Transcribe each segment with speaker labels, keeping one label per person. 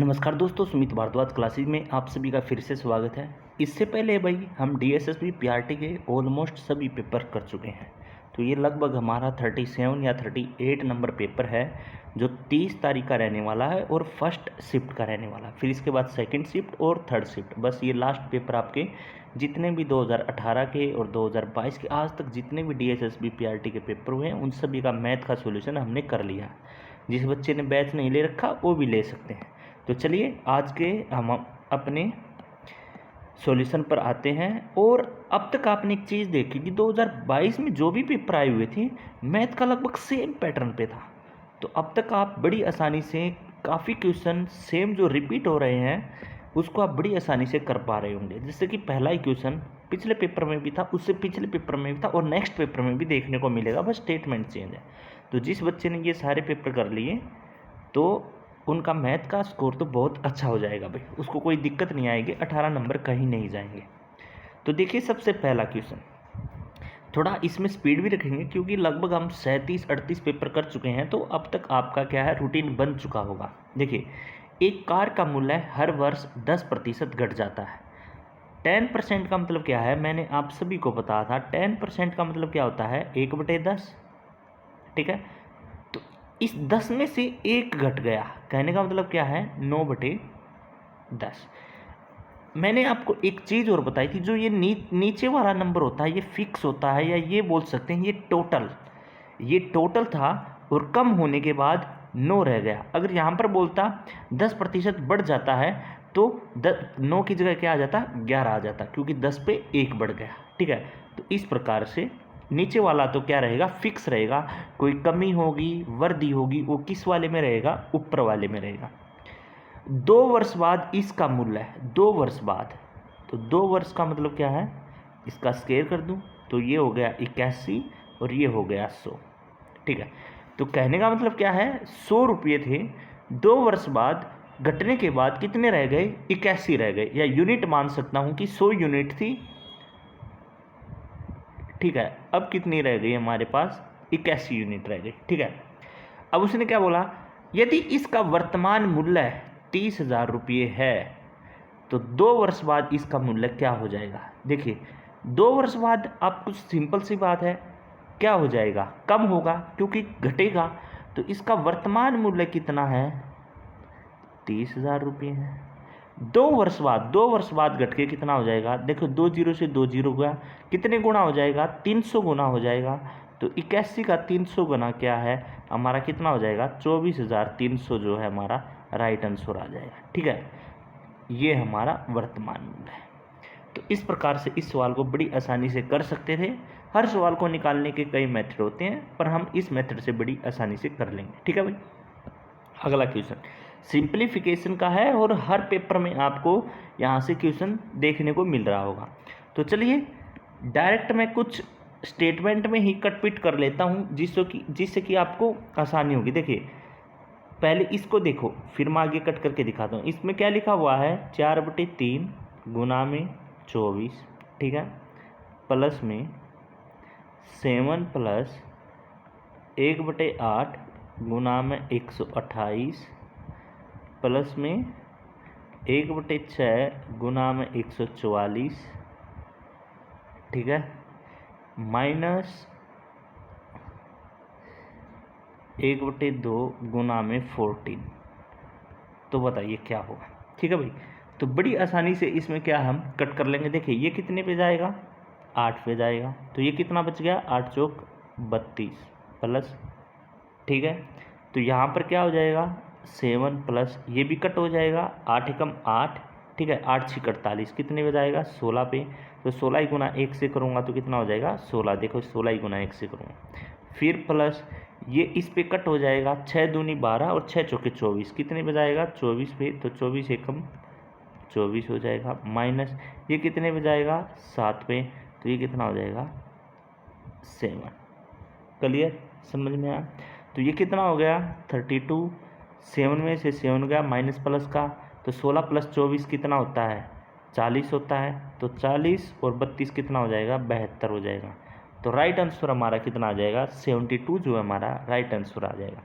Speaker 1: नमस्कार दोस्तों, सुमित भारद्वाज क्लासेज में आप सभी का फिर से स्वागत है। इससे पहले भाई हम डीएसएसबी पीआरटी के ऑलमोस्ट सभी पेपर कर चुके हैं। तो ये लगभग हमारा 37 या 38 नंबर पेपर है जो 30 तारीख का रहने वाला है और फर्स्ट शिफ्ट का रहने वाला है। फिर इसके बाद सेकंड शिफ्ट और थर्ड शिफ्ट। बस ये लास्ट पेपर आपके जितने भी 2018 के और 2022 के आज तक जितने भी डीएसएसबी पीआरटी के पेपर हुए हैं उन सभी का मैथ का सोल्यूशन हमने कर लिया। जिस बच्चे ने बैच नहीं ले रखा वो भी ले सकते हैं। तो चलिए आज के हम अपने सॉल्यूशन पर आते हैं। और अब तक आपने एक चीज़ देखी कि 2022 में जो भी पेपर आए हुए थे मैथ का लगभग सेम पैटर्न पे था। तो अब तक आप बड़ी आसानी से काफ़ी क्वेश्चन सेम जो रिपीट हो रहे हैं उसको आप बड़ी आसानी से कर पा रहे होंगे। जैसे कि पहला ही क्वेश्चन पिछले पेपर में भी था, उससे पिछले पेपर में भी था और नेक्स्ट पेपर में भी देखने को मिलेगा, बस स्टेटमेंट चेंज है। तो जिस बच्चे ने ये सारे पेपर कर लिए तो उनका मैथ का स्कोर तो बहुत अच्छा हो जाएगा भाई, उसको कोई दिक्कत नहीं आएगी, 18 नंबर कहीं नहीं जाएंगे। तो देखिए सबसे पहला क्वेश्चन, थोड़ा इसमें स्पीड भी रखेंगे क्योंकि लगभग हम 37-38 पेपर कर चुके हैं। तो अब तक आपका क्या है, रूटीन बन चुका होगा। देखिए, एक कार का मूल्य हर वर्ष 10% घट जाता है। 10% का मतलब क्या है, मैंने आप सभी को बताया था। 10% का मतलब क्या होता है, 1/10। ठीक है, तो इस 10 में से एक घट गया, कहने का मतलब क्या है, 9/10। मैंने आपको एक चीज़ और बताई थी, जो ये नीचे वाला नंबर होता है ये फिक्स होता है, या ये बोल सकते हैं ये टोटल था और कम होने के बाद 9 रह गया। अगर यहाँ पर बोलता 10% बढ़ जाता है तो 9 की जगह क्या आ जाता, 11 आ जाता, क्योंकि 10 पे 1 बढ़ गया। ठीक है, तो इस प्रकार से नीचे वाला तो क्या रहेगा, फिक्स रहेगा। कोई कमी होगी, वृद्धि होगी, वो किस वाले में रहेगा, ऊपर वाले में रहेगा। 2 वर्ष बाद इसका मूल्य है, 2 वर्ष बाद, तो 2 वर्ष का मतलब क्या है, इसका स्क्वायर कर दूं तो ये हो गया 81 और ये हो गया 100। ठीक है, तो कहने का मतलब क्या है, 100 रुपये थे, 2 वर्ष बाद घटने के बाद कितने रह गए, 81 रह गए, या यूनिट मान सकता हूं कि 100 यूनिट थी। ठीक है, अब कितनी रह गई हमारे पास, 81 यूनिट रह गई। ठीक है, अब उसने क्या बोला, यदि इसका वर्तमान मूल्य 30,000 रुपये है तो 2 वर्ष बाद इसका मूल्य क्या हो जाएगा। देखिए 2 वर्ष बाद आप कुछ सिंपल सी बात है, क्या हो जाएगा, कम होगा क्योंकि घटेगा। तो इसका वर्तमान मूल्य कितना है, 30,000 रुपये है। 2 वर्ष बाद घट के कितना हो जाएगा, देखो 2 जीरो से 2 जीरो गया, कितने गुना हो जाएगा, 300 गुना हो जाएगा। तो 81 का 300 गुना क्या है हमारा, कितना हो जाएगा, 24,300 जो है हमारा राइट आंसर आ जाएगा। ठीक है, ये हमारा वर्तमान मूल्य है। तो इस प्रकार से इस सवाल को बड़ी आसानी से कर सकते थे। हर सवाल को निकालने के कई मेथड होते हैं, पर हम इस मेथड से बड़ी आसानी से कर लेंगे। ठीक है भाई, अगला क्वेश्चन सिंप्लीफिकेशन का है और हर पेपर में आपको यहाँ से क्वेश्चन देखने को मिल रहा होगा। तो चलिए डायरेक्ट मैं कुछ स्टेटमेंट में ही कटपिट कर लेता हूँ जिससे कि आपको आसानी होगी। देखिए पहले इसको देखो, फिर मैं आगे कट करके दिखाता हूँ। इसमें क्या लिखा हुआ है, 4/3 गुना में 24, ठीक है, प्लस में 7 प्लस 1/8 गुना में 128 प्लस में 1/6 गुना में 144, ठीक है, माइनस 1/2 गुना में 14। तो बताइए क्या होगा। ठीक है भाई, तो बड़ी आसानी से इसमें क्या हम कट कर लेंगे। देखिए ये कितने पे जाएगा, 8 पे जाएगा, तो ये कितना बच गया, 8 चौक 32 प्लस, ठीक है, तो यहाँ पर क्या हो जाएगा, 7 प्लस ये भी कट हो जाएगा, 8 एकम 8, ठीक है, 8 6 48, कितने पे जाएगा, 16 पे। तो 16 ही गुना 1 से करूँगा तो कितना हो जाएगा, 16। देखो 16 ही गुना 1 से करूँगा, फिर प्लस ये इस पे कट हो जाएगा, 6 दूनी 12 और 6 चौके 24, कितने पे जाएगा, 24 पे। तो 24 एकम 24 हो जाएगा, माइनस ये कितने पे जाएगा, 7 पे। तो ये कितना हो जाएगा, 7। क्लियर, समझ में आया। तो ये कितना हो गया, 32। 7 में से 7 गया, माइनस प्लस का, तो 16 प्लस 24 कितना होता है, 40 होता है। तो 40 और 32 कितना हो जाएगा, 72 हो जाएगा। तो राइट आंसर हमारा कितना आ जाएगा, 72 जो है हमारा राइट आंसर आ जाएगा।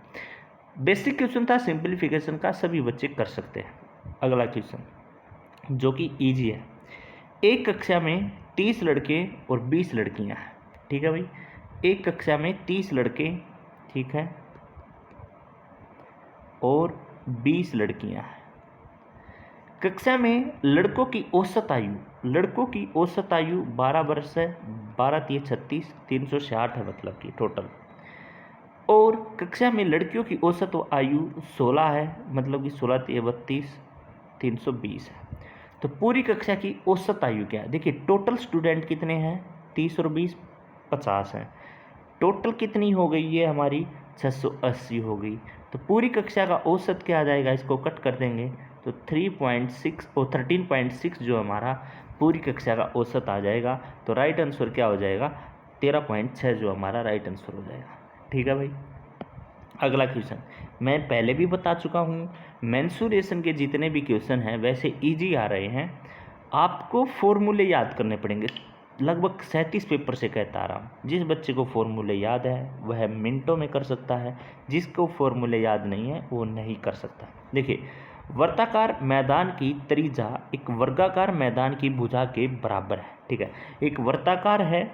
Speaker 1: बेसिक क्वेश्चन था सिंप्लीफिकेशन का, सभी बच्चे कर सकते हैं। अगला क्वेश्चन जो कि इजी है। एक कक्षा में 30 लड़के और 20 लड़कियां हैं, ठीक है भाई। एक कक्षा में 30 लड़के, ठीक है, और 20 लड़कियां हैं। कक्षा में लड़कों की औसत आयु 12 वर्ष है, 12 3 36 360 है, मतलब कि टोटल। और कक्षा में लड़कियों की औसत आयु 16 है, मतलब कि 16 3 32 320 है। तो पूरी कक्षा की औसत आयु क्या है? देखिए टोटल स्टूडेंट कितने हैं, 30 और 20 50 हैं। टोटल कितनी हो गई ये हमारी 680 हो गई। तो पूरी कक्षा का औसत क्या आ जाएगा, इसको कट कर देंगे तो 3.6 और 13.6 जो हमारा पूरी कक्षा का औसत आ जाएगा। तो राइट आंसर क्या हो जाएगा, 13.6 जो हमारा राइट आंसर हो जाएगा। ठीक है भाई। अगला क्वेश्चन मैं पहले भी बता चुका हूँ, मेंसुरेशन के जितने भी क्वेश्चन हैं वैसे इजी आ रहे हैं। आपको फॉर्मूले याद करने पड़ेंगे, लगभग 37 पेपर से कहता आ रहा हूँ। जिस बच्चे को फॉर्मूले याद है वह मिनटों में कर सकता है, जिसको फॉर्मूले याद नहीं है वो नहीं कर सकता। देखिए वर्ताकार मैदान की त्रिज्या एक वर्गाकार मैदान की भुजा के बराबर है। ठीक है, एक वर्ताकार है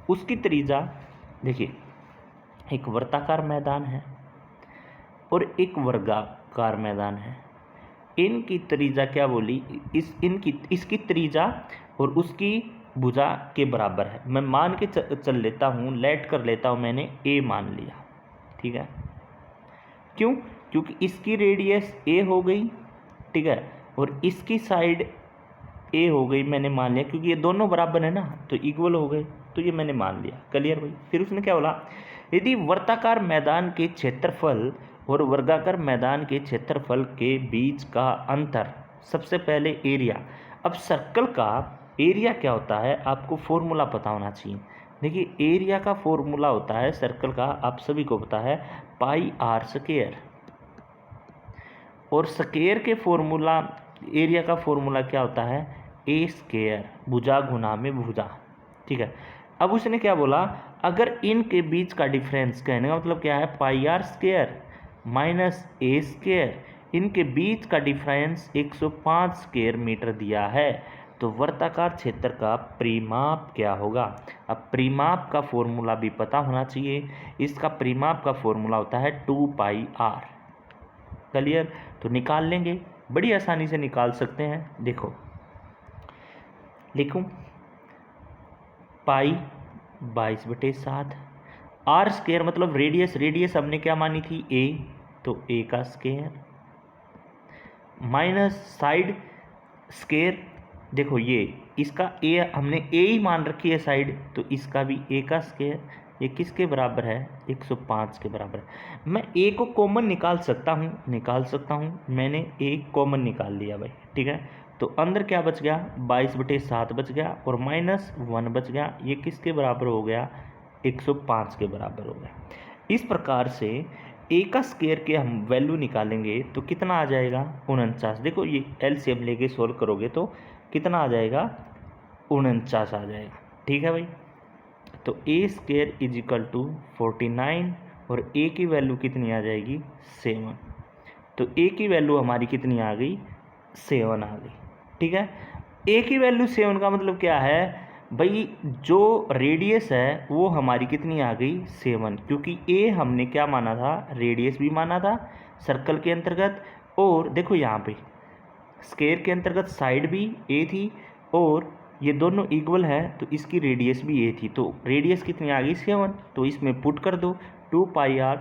Speaker 1: उसकी त्रिज्या, देखिए एक वर्ताकार मैदान है और एक वर्गाकार मैदान है, इनकी त्रिज्या क्या बोली, इसकी त्रिज्या और उसकी भुजा के बराबर है। मैं मान के चल लेता हूँ, लेट कर लेता हूँ, मैंने ए मान लिया। ठीक है, क्यों? क्योंकि इसकी रेडियस ए हो गई, ठीक है, और इसकी साइड ए हो गई, मैंने मान लिया क्योंकि ये दोनों बराबर है ना, तो इक्वल हो गए, तो ये मैंने मान लिया। क्लियर भाई। फिर उसने क्या बोला, यदि वर्ताकार मैदान के क्षेत्रफल और वर्गाकार मैदान के क्षेत्रफल के बीच का अंतर, सबसे पहले एरिया। अब सर्कल का एरिया क्या होता है आपको फॉर्मूला पता होना चाहिए। देखिए एरिया का फॉर्मूला होता है सर्कल का, आप सभी को पता है, पाई आर स्क्वायर। और स्क्वायर के फॉर्मूला, एरिया का फॉर्मूला क्या होता है, ए स्क्वायर, भुजा गुना में भुजा। ठीक है, अब उसने क्या बोला, अगर इनके बीच का डिफरेंस, कहने का मतलब क्या है, pi r square minus a square, इनके बीच का डिफरेंस 105 स्क्वायर मीटर दिया है, तो वर्ताकार क्षेत्र का परिमाप क्या होगा। अब परिमाप का फॉर्मूला भी पता होना चाहिए, इसका परिमाप का फॉर्मूला होता है 2 पाई आर। क्लियर, तो निकाल लेंगे, बड़ी आसानी से निकाल सकते हैं। देखो लिखूं, पाई 22/7, आर स्क्वायर मतलब रेडियस, रेडियस हमने क्या मानी थी, ए, तो ए का स्क्वायर, माइनस साइड स्क्वायर, देखो ये इसका ए हमने ए ही मान रखी है साइड, तो इसका भी ए का स्क्वायर, ये किसके बराबर है, 105 के बराबर है। मैं ए को कॉमन निकाल सकता हूँ, मैंने ए कॉमन निकाल लिया भाई। ठीक है, तो अंदर क्या बच गया, 22/7 बच गया और -1 बच गया, ये किसके बराबर हो गया, 105 के बराबर हो गया। इस प्रकार से ए का स्क्वायर के हम वैल्यू निकालेंगे तो कितना आ जाएगा, 49। देखो ये एलसीएम लेके सोल्व करोगे तो कितना आ जाएगा, 49 आ जाएगा। ठीक है भाई, तो ए स्क्वायर इज इक्वल टू 49 और ए की वैल्यू कितनी आ जाएगी, 7। तो ए की वैल्यू हमारी कितनी आ गई, 7 आ गई। ठीक है, ए की वैल्यू 7 का मतलब क्या है भाई, जो रेडियस है वो हमारी कितनी आ गई, 7, क्योंकि ए हमने क्या माना था, रेडियस भी माना था सर्कल के अंतर्गत, और देखो यहाँ पे स्क्वायर के अंतर्गत साइड भी ए थी और ये दोनों इक्वल है, तो इसकी रेडियस भी ए थी, तो रेडियस कितनी आ गई, 7। तो इसमें पुट कर दो 2 पाई आर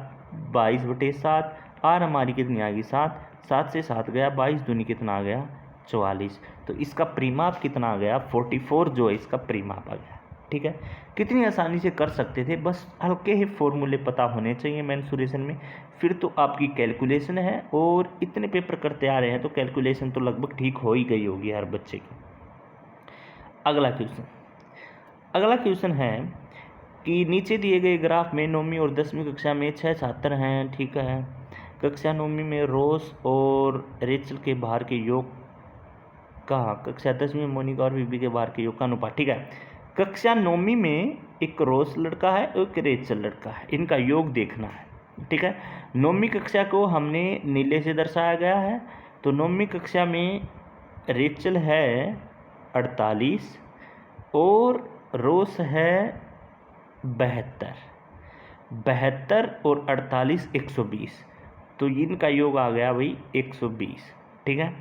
Speaker 1: 22/7, आर हमारी कितनी आ गई, 7, 7 से 7 गया, 22 दूनी कितना आ गया, 44। तो इसका परिमाप कितना आ गया, 44 जो है इसका परिमाप आ गया। ठीक है, कितनी आसानी से कर सकते थे, बस हल्के ही फॉर्मूले पता होने चाहिए मेंसुरेशन में, फिर तो आपकी कैलकुलेशन है, और इतने पेपर करते आ रहे हैं तो कैलकुलेशन तो लगभग ठीक हो ही गई होगी हर बच्चे की। अगला क्वेश्चन है कि नीचे दिए गए ग्राफ में 9वीं और 10वीं कक्षा में 6 छात्र हैं। ठीक है, कक्षा 9वीं में रोस और रेचल के बाहर के योग का, कक्षा 10वीं में मोनिका और बीबी के बाहर के योग का अनुपात। ठीक है, कक्षा 9वीं में एक रोस लड़का है और एक रेचल लड़का है, इनका योग देखना है। ठीक है, 9वीं कक्षा को हमने नीले से दर्शाया गया है तो 9वीं कक्षा में रेचल है 48 और रोस है 72 और 48 120, तो इनका योग आ गया भाई 120। ठीक है।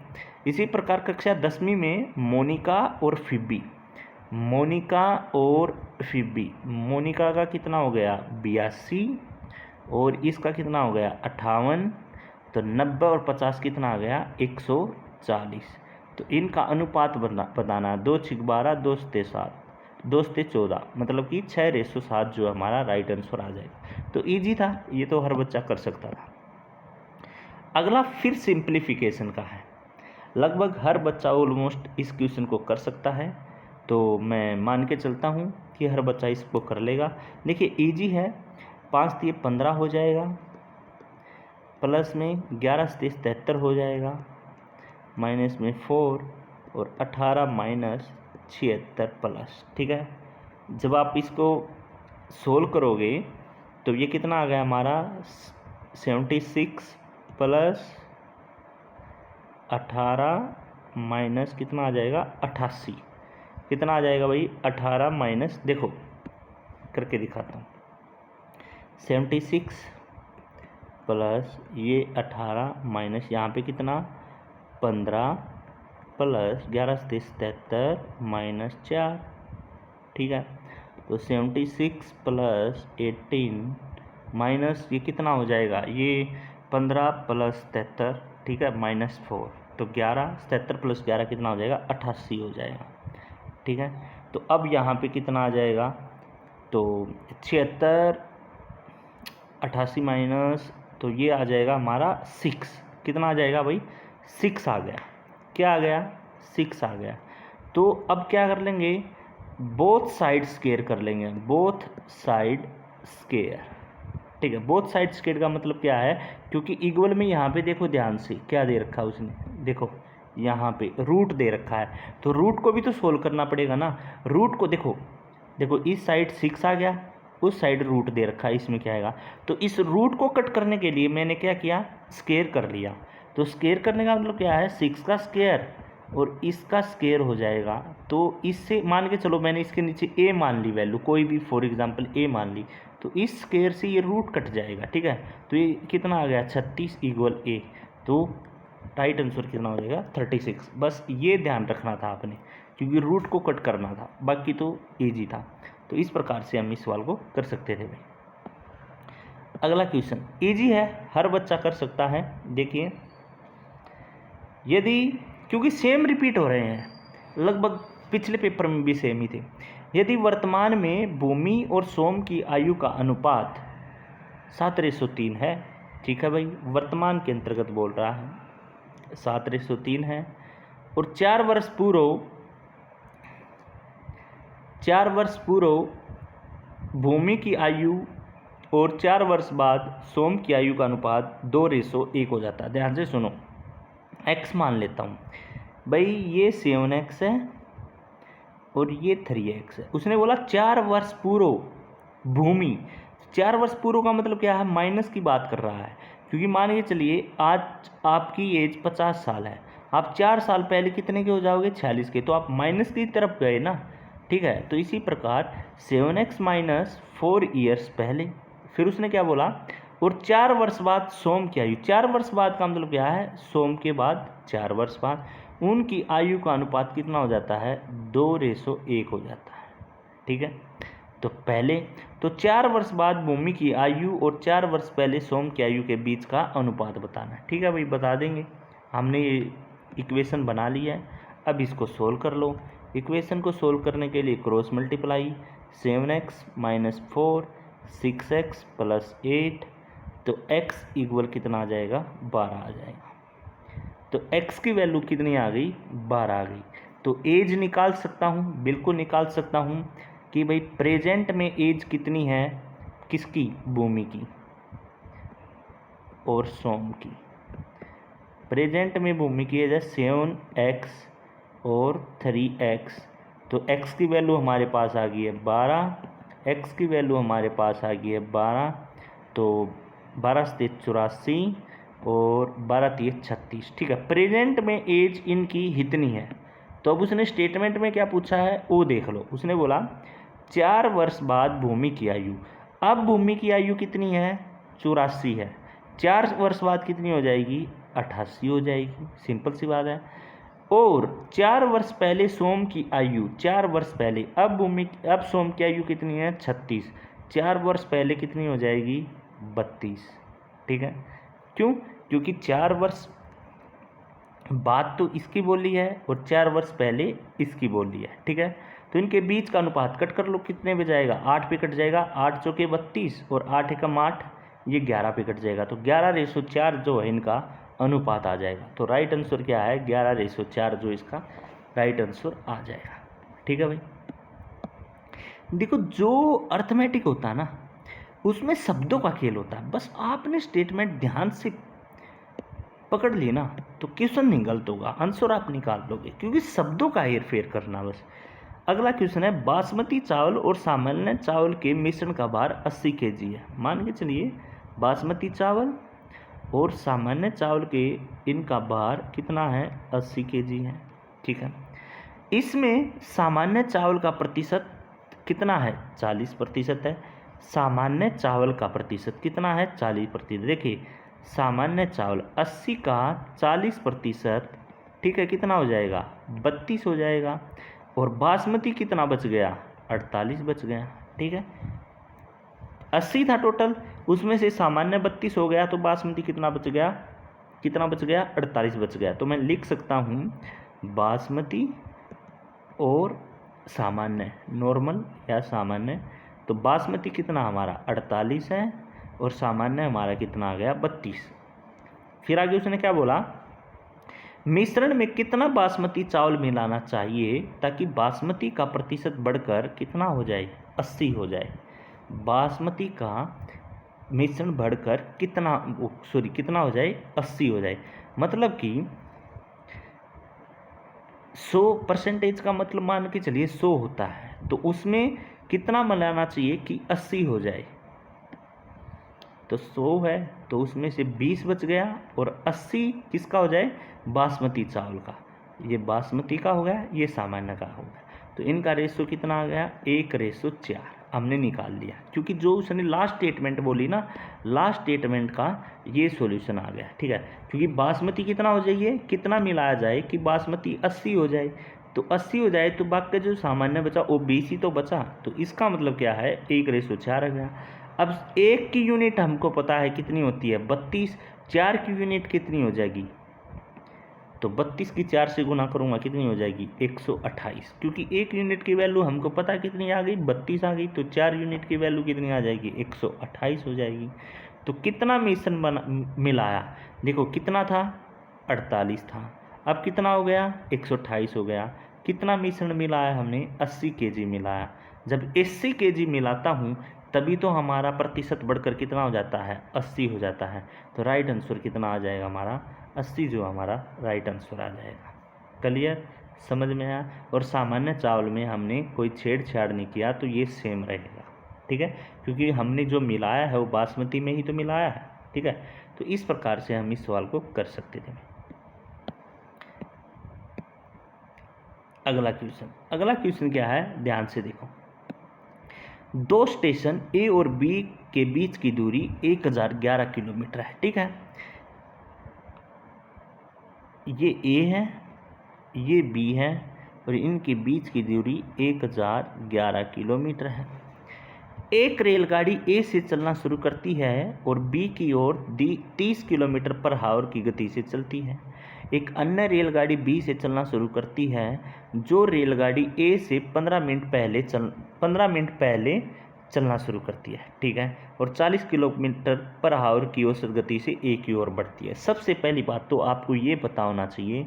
Speaker 1: इसी प्रकार कक्षा 10वीं में मोनिका और फिबी, मोनिका का कितना हो गया 82 और इसका कितना हो गया 58, तो 90 और 50 कितना आ गया 140। तो इनका अनुपात बताना 2:12, 2:7, 2:14, मतलब कि 6:7 जो हमारा राइट आंसर आ जाएगा। तो इजी था, ये तो हर बच्चा कर सकता था। अगला फिर सिंप्लीफिकेशन का है, लगभग हर बच्चा ऑलमोस्ट इस क्वेश्चन को कर सकता है, तो मैं मान के चलता हूँ कि हर बच्चा इसको कर लेगा। देखिए इजी है, 5 × 15 हो जाएगा, प्लस में 11 × 73 हो जाएगा, माइनस में 4 और 18 - 76 प्लस। ठीक है। जब आप इसको सोल्व करोगे तो ये कितना आ गया हमारा 76 प्लस 18 माइनस कितना आ जाएगा 88, कितना आ जाएगा भाई 18 माइनस, देखो करके दिखाता हूँ, 76 प्लस ये 18 माइनस यहाँ पे कितना 15 प्लस 11 × 73 माइनस 4। ठीक है। तो 76 प्लस 18 माइनस ये कितना हो जाएगा, ये 15 प्लस 73, ठीक है, माइनस 4, तो 11, 77 प्लस 11 कितना हो जाएगा 88 हो जाएगा। ठीक है। तो अब यहाँ पे कितना आ जाएगा, तो 76, 88 माइनस, तो ये आ जाएगा हमारा 6, कितना आ जाएगा भाई 6 आ गया, क्या आ गया 6 आ गया। तो अब क्या कर लेंगे, बोथ साइड स्क्वायर कर लेंगे, बोथ साइड स्क्वायर। ठीक है। बोथ साइड स्क्वायर का मतलब क्या है, क्योंकि इक्वल में यहाँ पे देखो ध्यान से क्या दे रखा है उसने, देखो यहाँ पे रूट दे रखा है, तो रूट को भी तो सोल्व करना पड़ेगा ना। रूट को देखो, देखो इस साइड 6 आ गया, उस साइड रूट दे रखा है, इसमें क्या आएगा, तो इस रूट को कट करने के लिए मैंने क्या किया स्क्वायर कर लिया। तो स्क्वायर करने का मतलब क्या है 6 का स्क्वायर और इसका स्क्वायर हो जाएगा। तो इससे मान के चलो मैंने इसके नीचे a मान ली वैल्यू, कोई भी फॉर एग्जांपल a मान ली, तो इस स्क्वायर से ये रूट कट जाएगा। ठीक है। तो ये कितना आ गया 36 = a, तो राइट आंसर कितना हो जाएगा 36। बस ये ध्यान रखना था आपने, क्योंकि रूट को कट करना था, बाकी तो ईजी था। तो इस प्रकार से हम इस सवाल को कर सकते थे भाई। अगला क्वेश्चन ईजी है, हर बच्चा कर सकता है। देखिए, यदि, क्योंकि सेम रिपीट हो रहे हैं, लगभग पिछले पेपर में भी सेम ही थे। यदि वर्तमान में भूमि और सोम की आयु का अनुपात 7:3 है, ठीक है भाई, वर्तमान के अंतर्गत बोल रहा है, 7:3 है, और 4 वर्ष पूर्व भूमि की आयु और 4 वर्ष बाद सोम की आयु का अनुपात 2:1 हो जाता है। ध्यान से सुनो, x मान लेता हूँ भाई, ये 7x है और ये 3x है। उसने बोला 4 वर्ष पूर्व भूमि, 4 वर्ष पूर्व का मतलब क्या है, माइनस की बात कर रहा है, क्योंकि मान के चलिए आज आपकी एज 50 साल है, आप 4 साल पहले कितने के हो जाओगे 46 के, तो आप माइनस की तरफ गए ना। ठीक है। तो इसी प्रकार 7x - 4 ईयर्स पहले, फिर उसने क्या बोला, और 4 वर्ष बाद सोम की आयु, 4 वर्ष बाद का मतलब क्या है, सोम के बाद 4 वर्ष बाद उनकी आयु का अनुपात कितना हो जाता है 2:1 हो जाता है। ठीक है। तो पहले तो 4 वर्ष बाद भूमि की आयु और 4 वर्ष पहले सोम की आयु के बीच का अनुपात बताना है। ठीक है भाई, बता देंगे, हमने ये इक्वेशन बना लिया है। अब इसको सोल्व कर लो। इक्वेशन को सोल्व करने के लिए क्रॉस मल्टीप्लाई, 7x - 4 6x + 8, तो x इक्वल कितना आ जाएगा 12 आ जाएगा। तो x की वैल्यू कितनी आ गई 12 आ गई। तो एज निकाल सकता हूँ, बिल्कुल निकाल सकता हूँ कि भाई प्रेजेंट में एज कितनी है, किसकी, भूमि की और सोम की। प्रेजेंट में भूमि की एज है 7x और 3x, तो x की वैल्यू हमारे पास आ गई है 12, x की वैल्यू हमारे पास आ गई है 12, तो 12 × 7 = 84, और 12×3 = 36। ठीक है, प्रेजेंट में एज इनकी इतनी है। तो अब उसने स्टेटमेंट में क्या पूछा है वो देख लो। उसने बोला 4 वर्ष बाद भूमि की आयु। अब भूमि की आयु कितनी है? 84 है। 4 वर्ष बाद कितनी हो जाएगी? 88 हो जाएगी। सिंपल सी बात है। और 4 वर्ष पहले सोम की आयु, 4 वर्ष पहले, अब सोम की आयु कितनी है? 36। 4 वर्ष पहले कितनी हो जाएगी? 32। ठीक है, क्यों? क्योंकि 4 वर्ष बाद तो इसकी बोली है और 4 वर्ष पहले इसकी बोली है। ठीक है, तो इनके बीच का अनुपात कट कर लो, कितने पे जाएगा? 8 पे कट जाएगा। 8 चौके 32 और 8 एकम 8, ये 11 पे कट जाएगा। तो 11:4 जो है इनका अनुपात आ जाएगा। तो राइट आंसर क्या है? 11:4 जो इसका राइट आंसर आ जाएगा। ठीक है भाई, देखो जो अर्थमेटिक होता है ना उसमें शब्दों का खेल होता है। बस आपने स्टेटमेंट ध्यान से पकड़ ली ना तो क्वेश्चन नहीं गलत होगा, आंसर आप निकाल लोगे, क्योंकि शब्दों का हेर फेर करना बस। अगला क्वेश्चन है, बासमती चावल और सामान्य चावल के मिश्रण का भार 80 kg है। मान के चलिए बासमती चावल और सामान्य चावल के इनका भार कितना है? 80 kg है। ठीक है, इसमें सामान्य चावल का प्रतिशत कितना है? 40% है। सामान्य चावल का प्रतिशत कितना है? 40%। देखिए सामान्य चावल 80 का 40%, ठीक है, कितना हो जाएगा? 32 हो जाएगा। और बासमती कितना बच गया? 48 बच गया। ठीक है, 80 था टोटल, उसमें से सामान्य 32 हो गया, तो बासमती कितना बच गया? 48 बच गया। तो मैं लिख सकता हूँ बासमती और सामान्य, नॉर्मल या सामान्य, तो बासमती कितना हमारा? 48 है और सामान्य हमारा कितना आ गया? 32। फिर आगे उसने क्या बोला? मिश्रण में कितना बासमती चावल मिलाना चाहिए ताकि बासमती का प्रतिशत बढ़कर कितना हो जाए? 80 हो जाए। बासमती का मिश्रण बढ़कर कितना हो जाए? 80 हो जाए। मतलब कि 100% का मतलब मान के चलिए 100 होता है, तो उसमें कितना मिलाना चाहिए कि 80 हो जाए? तो 100 है तो उसमें से 20 बच गया और 80 किसका हो जाए? बासमती चावल का। ये बासमती का हो गया, ये सामान्य का हो गया। तो इनका रेशो कितना आ गया? 1:4 हमने निकाल लिया, क्योंकि जो उसने लास्ट स्टेटमेंट बोली ना, लास्ट स्टेटमेंट का ये सॉल्यूशन आ गया। ठीक है, क्योंकि बासमती कितना हो जाइए, कितना मिलाया जाए कि बासमती 80 हो जाए। तो 80 हो जाए तो बाकी जो सामान्य बचा वो 20 ही तो बचा। तो इसका मतलब क्या है? 1:4 आ गया। अब 1 की यूनिट हमको पता है कितनी होती है? 32। 4 की यूनिट कितनी हो जाएगी? तो 32 की 4 से गुना करूँगा, कितनी हो जाएगी? 128। क्योंकि 1 यूनिट की वैल्यू हमको पता है कितनी आ गई? 32 आ गई। तो 4 यूनिट की वैल्यू कितनी आ जाएगी? 128 हो जाएगी। तो कितना मिश्रण मिलाया? देखो कितना था? 48 था। अब कितना हो गया? 128 हो गया। कितना मिश्रण मिलाया हमने? 80 kg मिलाया। जब 80 kg मिलाता हूँ तभी तो हमारा प्रतिशत बढ़कर कितना हो जाता है? 80 हो जाता है। तो राइट आंसर कितना आ जाएगा हमारा? 80 जो हमारा राइट आंसर आ जाएगा। क्लियर? समझ में आया? और सामान्य चावल में हमने कोई छेड़छाड़ नहीं किया, तो ये सेम रहेगा। ठीक है, क्योंकि हमने जो मिलाया है वो बासमती में ही तो मिलाया है। ठीक है, तो इस प्रकार से हम इस सवाल को कर सकते थे। अगला क्वेश्चन क्या है? ध्यान से देखो। 2 स्टेशन ए और बी के बीच की दूरी 1011 किलोमीटर है। ठीक है, ये ए है, ये बी है और इनके बीच की दूरी 1011 किलोमीटर है। एक रेलगाड़ी ए से चलना शुरू करती है और बी की ओर 30 किलोमीटर पर आवर की गति से चलती है। एक अन्य रेलगाड़ी बी से चलना शुरू करती है, जो रेलगाड़ी ए से 15 मिनट पहले चलना शुरू करती है। ठीक है, और 40 किलोमीटर पर आवर की औसत गति से ए की ओर बढ़ती है। सबसे पहली बात तो आपको ये पता होना चाहिए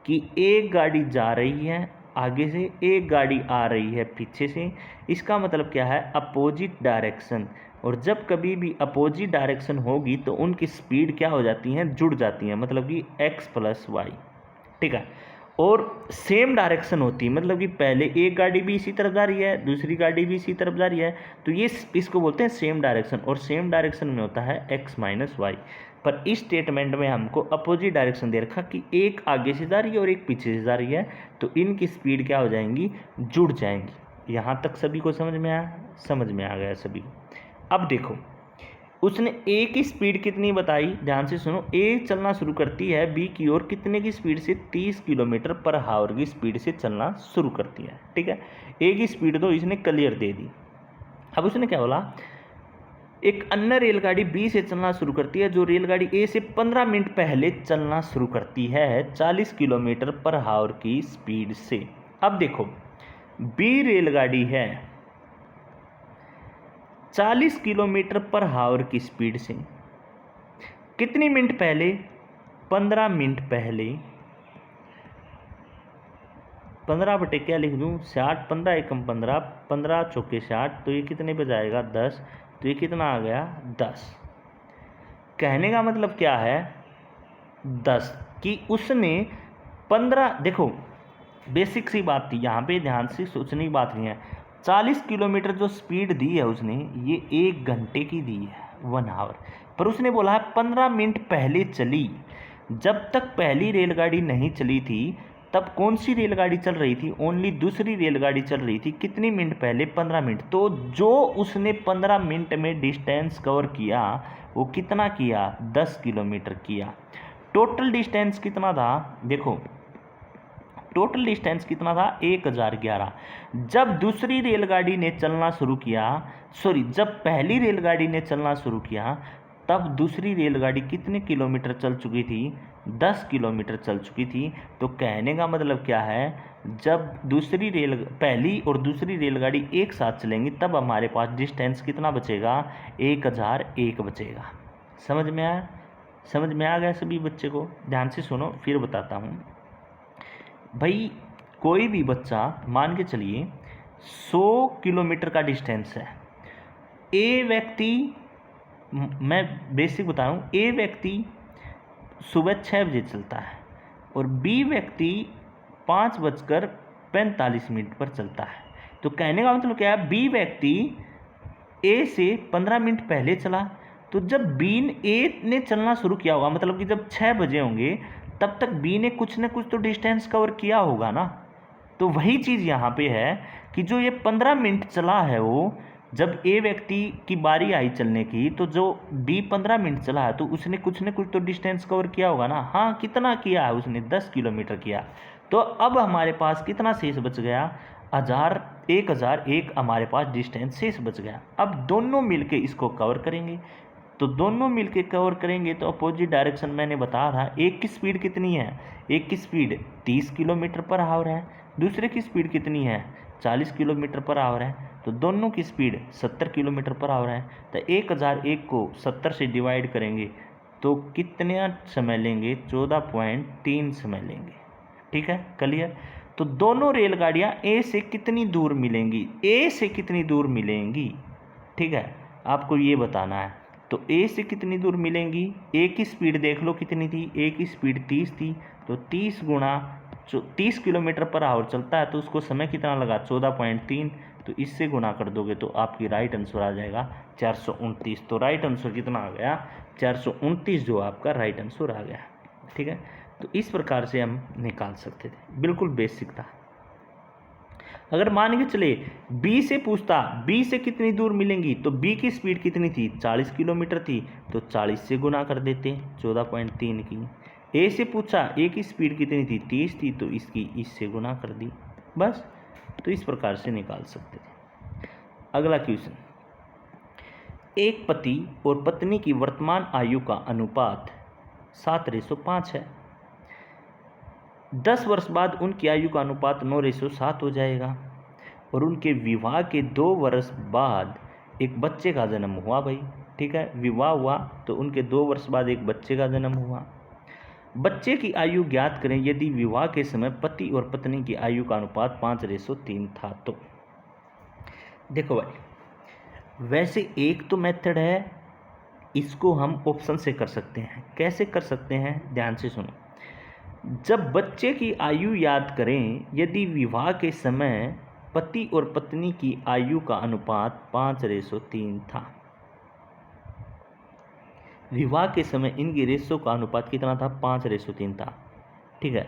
Speaker 1: कि एक गाड़ी जा रही है आगे से, एक गाड़ी आ रही है पीछे से। इसका मतलब क्या है? Opposite direction. और जब कभी भी अपोजिट डायरेक्शन होगी तो उनकी स्पीड क्या हो जाती हैं? जुड़ जाती हैं, मतलब कि x + y। ठीक है, और सेम डायरेक्शन होती है, मतलब कि पहले एक गाड़ी भी इसी तरफ जा रही है, दूसरी गाड़ी भी इसी तरफ जा रही है, तो ये इसको बोलते हैं सेम डायरेक्शन। और सेम डायरेक्शन में होता है x माइनस वाई। पर इस स्टेटमेंट में हमको अपोजिट डायरेक्शन दे रखा कि एक आगे से जा रही है और एक पीछे से जा रही है, तो इनकी स्पीड क्या हो जाएंगी, जुड़ जाएंगी। यहाँ तक सभी को समझ में आया? समझ में आ गया सभी को। अब देखो उसने ए की स्पीड कितनी बताई, ध्यान से सुनो। ए चलना शुरू करती है बी की ओर कितने की स्पीड से, 30 किलोमीटर पर आवर की स्पीड से चलना शुरू करती है, ठीक है। ए की स्पीड तो इसने क्लियर दे दी। अब उसने क्या बोला, एक अन्य रेलगाड़ी बी से चलना शुरू करती है जो रेलगाड़ी ए से 15 मिनट पहले चलना शुरू करती है 40 किलोमीटर पर आवर की स्पीड से। अब देखो बी रेलगाड़ी है 40 किलोमीटर पर आवर की स्पीड से कितनी मिनट पहले, 15 मिनट पहले। 15 बटे क्या लिख दूं, 60, 15 एकम 15, 15 चौके 60, तो ये कितने पे जाएगा 10, तो ये कितना आ गया 10। कहने का मतलब क्या है 10, कि उसने 15, देखो बेसिक सी बात थी यहाँ पे, ध्यान से सोचने की बात नहीं है। 40 किलोमीटर जो स्पीड दी है उसने, ये 1 घंटे की दी है, 1 आवर। पर उसने बोला है 15 मिनट पहले चली। जब तक पहली रेलगाड़ी नहीं चली थी तब कौन सी रेलगाड़ी चल रही थी, ओनली दूसरी रेलगाड़ी चल रही थी। कितनी मिनट पहले, 15 मिनट। तो जो उसने 15 मिनट में डिस्टेंस कवर किया वो कितना किया, 10 किलोमीटर किया। टोटल डिस्टेंस कितना था, देखो टोटल डिस्टेंस कितना था, 1011। जब दूसरी रेलगाड़ी ने चलना शुरू किया, जब पहली रेलगाड़ी ने चलना शुरू किया तब दूसरी रेलगाड़ी कितने किलोमीटर चल चुकी थी, 10 किलोमीटर चल चुकी थी। तो कहने का मतलब क्या है, जब पहली और दूसरी रेलगाड़ी एक साथ चलेंगी तब हमारे पास डिस्टेंस कितना बचेगा, 1001 बचेगा। समझ में आया? समझ में आ गया सभी बच्चे को? ध्यान से सुनो फिर बताता हूँ। भाई कोई भी बच्चा मान के चलिए 100 किलोमीटर का डिस्टेंस है। ए व्यक्ति, मैं बेसिक बता रहा हूँ, ए व्यक्ति सुबह 6 बजे चलता है और बी व्यक्ति 5:45 पर चलता है। तो कहने का मतलब क्या है, बी व्यक्ति ए से 15 मिनट पहले चला, तो जब ए ने चलना शुरू किया होगा, मतलब कि जब 6 बजे होंगे तब तक बी ने कुछ न कुछ तो डिस्टेंस कवर किया होगा ना। तो वही चीज़ यहाँ पे है कि जो ये 15 मिनट चला है, वो जब ए व्यक्ति की बारी आई चलने की, तो जो बी 15 मिनट चला है तो उसने कुछ न कुछ तो डिस्टेंस कवर किया होगा ना। हाँ, कितना किया है उसने, 10 किलोमीटर किया। तो अब हमारे पास कितना शेष बच गया, 1001 हमारे पास डिस्टेंस शेष बच गया। अब दोनों मिलके इसको कवर करेंगे, तो दोनों मिलके कवर करेंगे तो अपोजिट डायरेक्शन मैंने बता रहा। एक की स्पीड कितनी है, एक की स्पीड 30 किलोमीटर पर आवर है, दूसरे की स्पीड कितनी है, 40 किलोमीटर पर आवर है, तो दोनों की स्पीड 70 किलोमीटर पर आवर है। तो 1001 को 70 से डिवाइड करेंगे तो कितने समय लेंगे, 14.3 समय लेंगे। ठीक है, क्लियर? तो दोनों रेलगाड़ियाँ ए से कितनी दूर मिलेंगी, ए से कितनी दूर मिलेंगी, ठीक है, आपको ये बताना है। तो ए से कितनी दूर मिलेंगी, ए की स्पीड देख लो कितनी थी, ए की स्पीड 30 थी, तो 30 गुणा 30 किलोमीटर पर आवर चलता है, तो उसको समय कितना लगा, 14.3। तो इससे गुणा कर दोगे तो आपकी राइट आंसर आ जाएगा 429। तो राइट आंसर कितना आ गया, 429 जो आपका राइट आंसर आ गया। ठीक है, तो इस प्रकार से हम निकाल सकते थे, बिल्कुल बेसिक था। अगर मान के चले बी से पूछता बी से कितनी दूर मिलेंगी, तो बी की स्पीड कितनी थी, 40 किलोमीटर थी, तो 40 से गुना कर देते 14.3 की। ए से पूछा ए की स्पीड कितनी थी, 30 थी, तो इससे गुना कर दी, बस। तो इस प्रकार से निकाल सकते थे। अगला क्वेश्चन, एक पति और पत्नी की वर्तमान आयु का अनुपात 7:5 है। 10 वर्ष बाद उनकी आयु का अनुपात 9:7 हो जाएगा और उनके विवाह के 2 वर्ष बाद एक बच्चे का जन्म हुआ। भाई ठीक है, विवाह हुआ तो उनके 2 वर्ष बाद एक बच्चे का जन्म हुआ। बच्चे की आयु ज्ञात करें यदि विवाह के समय पति और पत्नी की आयु का अनुपात 5:3 था। तो देखो भाई, वैसे एक तो मेथड है, इसको हम ऑप्शन से कर सकते हैं। कैसे कर सकते हैं, ध्यान से सुनो। जब बच्चे की आयु याद करें, यदि विवाह के समय पति और पत्नी की आयु का अनुपात 5:3 था। विवाह के समय इनकी रेशो का अनुपात कितना था? 5:3 था। ठीक है,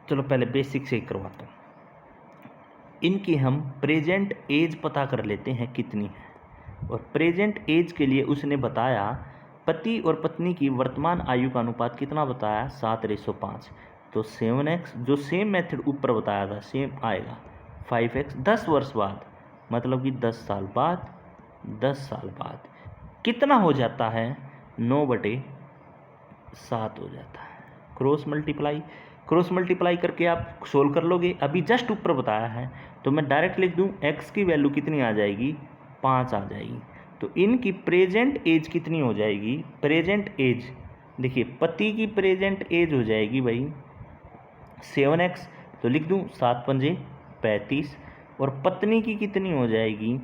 Speaker 1: चलो पहले बेसिक से करवाता हूँ। इनकी हम प्रेजेंट एज पता कर लेते हैं कितनी है, और प्रेजेंट एज के लिए उसने बताया पति और पत्नी की वर्तमान आयु का अनुपात कितना बताया? 7:5। तो 7x जो सेम मेथड ऊपर बताया था सेम आएगा। 5x 10 वर्ष बाद, मतलब कि 10 साल बाद, 10 साल बाद कितना हो जाता है? 9/7 हो जाता है। क्रॉस मल्टीप्लाई करके आप सोल्व कर लोगे। अभी जस्ट ऊपर बताया है तो मैं डायरेक्ट लिख दूं, x की वैल्यू कितनी आ जाएगी? 5 आ जाएगी। तो इनकी प्रेजेंट एज कितनी हो जाएगी? प्रेजेंट एज देखिए, पति की प्रेजेंट एज हो जाएगी भाई 7x, तो लिख दूं 7×5 = 35, और पत्नी की कितनी हो जाएगी?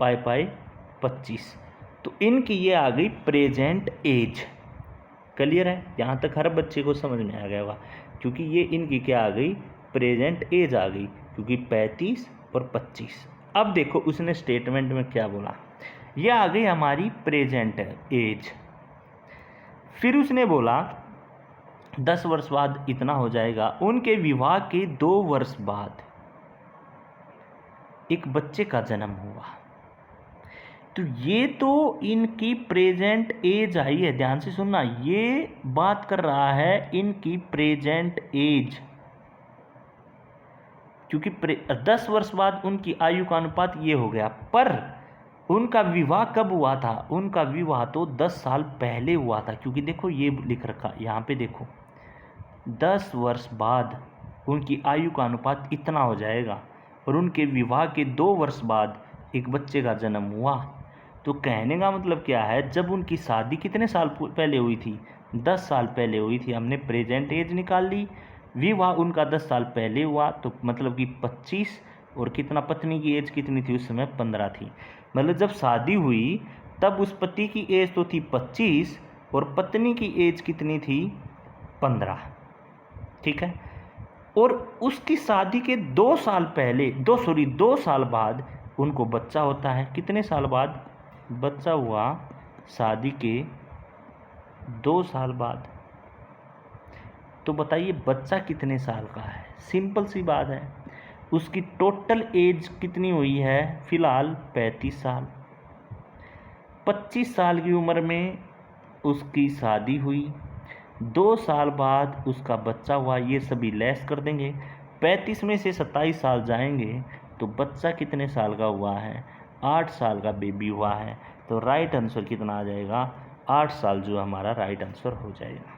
Speaker 1: पाई 25। तो इनकी ये आ गई प्रेजेंट एज। क्लियर है? यहाँ तक हर बच्चे को समझ में आ गया होगा, क्योंकि ये इनकी क्या आ गई? प्रेजेंट एज आ गई, क्योंकि 35 और 25। अब देखो उसने स्टेटमेंट में क्या बोला, ये आ गई हमारी प्रेजेंट एज। फिर उसने बोला 10 वर्ष बाद इतना हो जाएगा। उनके विवाह के 2 वर्ष बाद एक बच्चे का जन्म हुआ। तो ये तो इनकी प्रेजेंट एज आई है, ध्यान से सुनना, ये बात कर रहा है इनकी प्रेजेंट एज, क्योंकि 10 वर्ष बाद उनकी आयु का अनुपात ये हो गया। पर उनका विवाह कब हुआ था? उनका विवाह तो 10 साल पहले हुआ था, क्योंकि देखो ये लिख रखा यहाँ पे, देखो 10 वर्ष बाद उनकी आयु का अनुपात इतना हो जाएगा, और उनके विवाह के 2 वर्ष बाद एक बच्चे का जन्म हुआ। तो कहने का मतलब क्या है, जब उनकी शादी कितने साल पहले हुई थी? 10 साल पहले हुई थी। हमने प्रेजेंट एज निकाल ली, विवाह उनका 10 साल पहले हुआ, तो मतलब कि 25, और कितना पत्नी की एज कितनी थी उस समय? 15 थी। मतलब जब शादी हुई तब उस पति की एज तो थी 25, और पत्नी की एज कितनी थी? 15। ठीक है, और उसकी शादी के 2 साल पहले 2 साल बाद उनको बच्चा होता है। कितने साल बाद बच्चा हुआ? शादी के 2 साल बाद। तो बताइए बच्चा कितने साल का है? सिंपल सी बात है, उसकी टोटल एज कितनी हुई है फिलहाल? 35 साल। 25 साल की उम्र में उसकी शादी हुई, 2 साल बाद उसका बच्चा हुआ। ये सभी लेस कर देंगे, 35 में से 27 साल जाएंगे तो बच्चा कितने साल का हुआ है? 8 साल का बेबी हुआ है। तो राइट आंसर कितना आ जाएगा? 8 साल जो हमारा राइट आंसर हो जाएगा।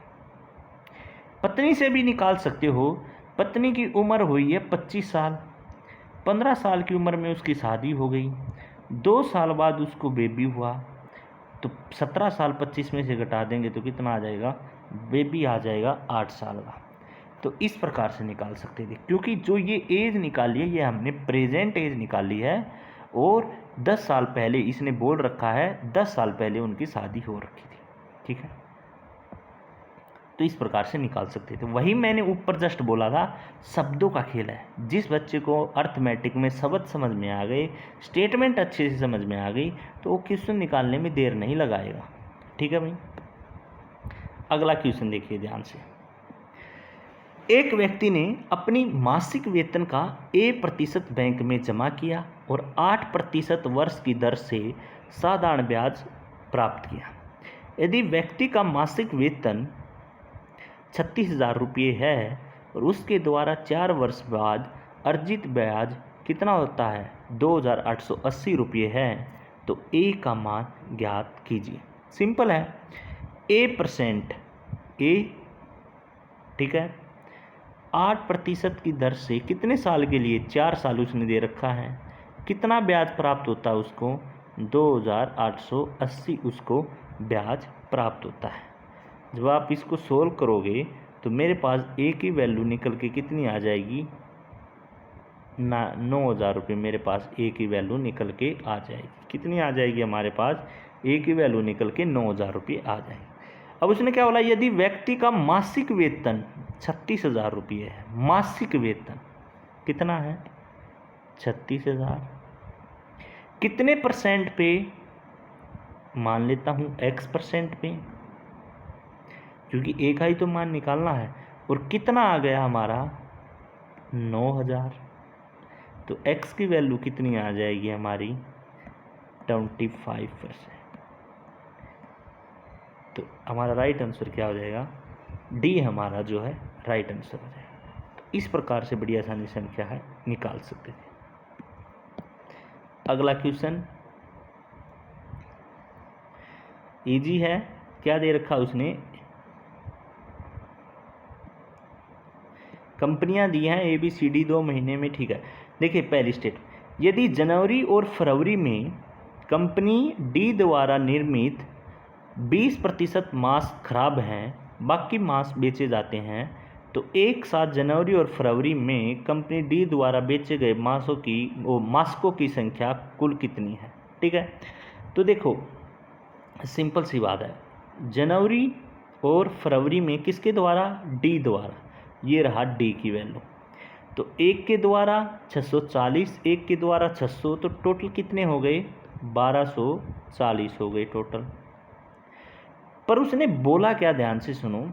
Speaker 1: पत्नी से भी निकाल सकते हो। पत्नी की उम्र हुई है 25 साल, 15 साल की उम्र में उसकी शादी हो गई, 2 साल बाद उसको बेबी हुआ, तो 17 साल 25 में से घटा देंगे तो कितना आ जाएगा? बेबी आ जाएगा 8 साल का। तो इस प्रकार से निकाल सकते थे, क्योंकि जो ये एज निकाली है ये हमने प्रेजेंट एज निकाली है, और 10 साल पहले इसने बोल रखा है 10 साल पहले उनकी शादी हो रखी थी। ठीक है, तो इस प्रकार से निकाल सकते थे। वही मैंने ऊपर जस्ट बोला था, शब्दों का खेल है। जिस बच्चे को अर्थमेटिक में शब्द समझ में आ गए, स्टेटमेंट अच्छे से समझ में आ गई, तो वो क्वेश्चन निकालने में देर नहीं लगाएगा। ठीक है भाई, अगला क्वेश्चन देखिए ध्यान से। एक व्यक्ति ने अपनी मासिक वेतन का A% बैंक में जमा किया और 8% वर्ष की दर से साधारण ब्याज प्राप्त किया। यदि व्यक्ति का मासिक वेतन 36,000 रुपये है और उसके द्वारा 4 वर्ष बाद अर्जित ब्याज कितना होता है? 2,880 रुपये है, तो A का मान ज्ञात कीजिए। सिंपल है, A%, ठीक है, 8% की दर से कितने साल के लिए? 4 साल उसने दे रखा है। कितना ब्याज प्राप्त होता है उसको? 2,880 उसको ब्याज प्राप्त होता है। जब आप इसको सोल्व करोगे तो मेरे पास A की वैल्यू निकल के कितनी आ जाएगी? 9,000 रुपये मेरे पास A की वैल्यू निकल के आ जाएगी। कितनी आ जाएगी हमारे पास? ए की वैल्यू निकल के 9,000 रुपये आ जाएगी। अब उसने क्या बोला, यदि व्यक्ति का मासिक वेतन 36,000 रुपये है, मासिक वेतन कितना है 36,000, कितने परसेंट पे, मान लेता हूँ x% पे, क्योंकि एक ही तो मान निकालना है, और कितना आ गया हमारा 9,000, तो x की वैल्यू कितनी आ जाएगी हमारी 25%। तो हमारा राइट आंसर क्या हो जाएगा, डी हमारा जो है राइट आंसर हो जाएगा। तो इस प्रकार से बड़ी आसानी से हम क्या है निकाल सकते थे। अगला क्वेश्चन इजी है, क्या दे रखा उसने, कंपनियां दी हैं ABCD 2 महीने में, ठीक है। देखिए पहली स्टेट, यदि जनवरी और फरवरी में कंपनी डी द्वारा निर्मित 20% मास्क खराब हैं, बाकी मास्क बेचे जाते हैं, तो एक साथ जनवरी और फरवरी में कंपनी डी द्वारा बेचे गए मास्कों की संख्या कुल कितनी है, ठीक है। तो देखो सिंपल सी बात है, जनवरी और फरवरी में किसके द्वारा, डी द्वारा, ये रहा डी की वैल्यू, तो एक के द्वारा 640, एक के द्वारा 600, तो टोटल कितने हो गए 1240 हो गए टोटल। पर उसने बोला क्या, ध्यान से सुनो,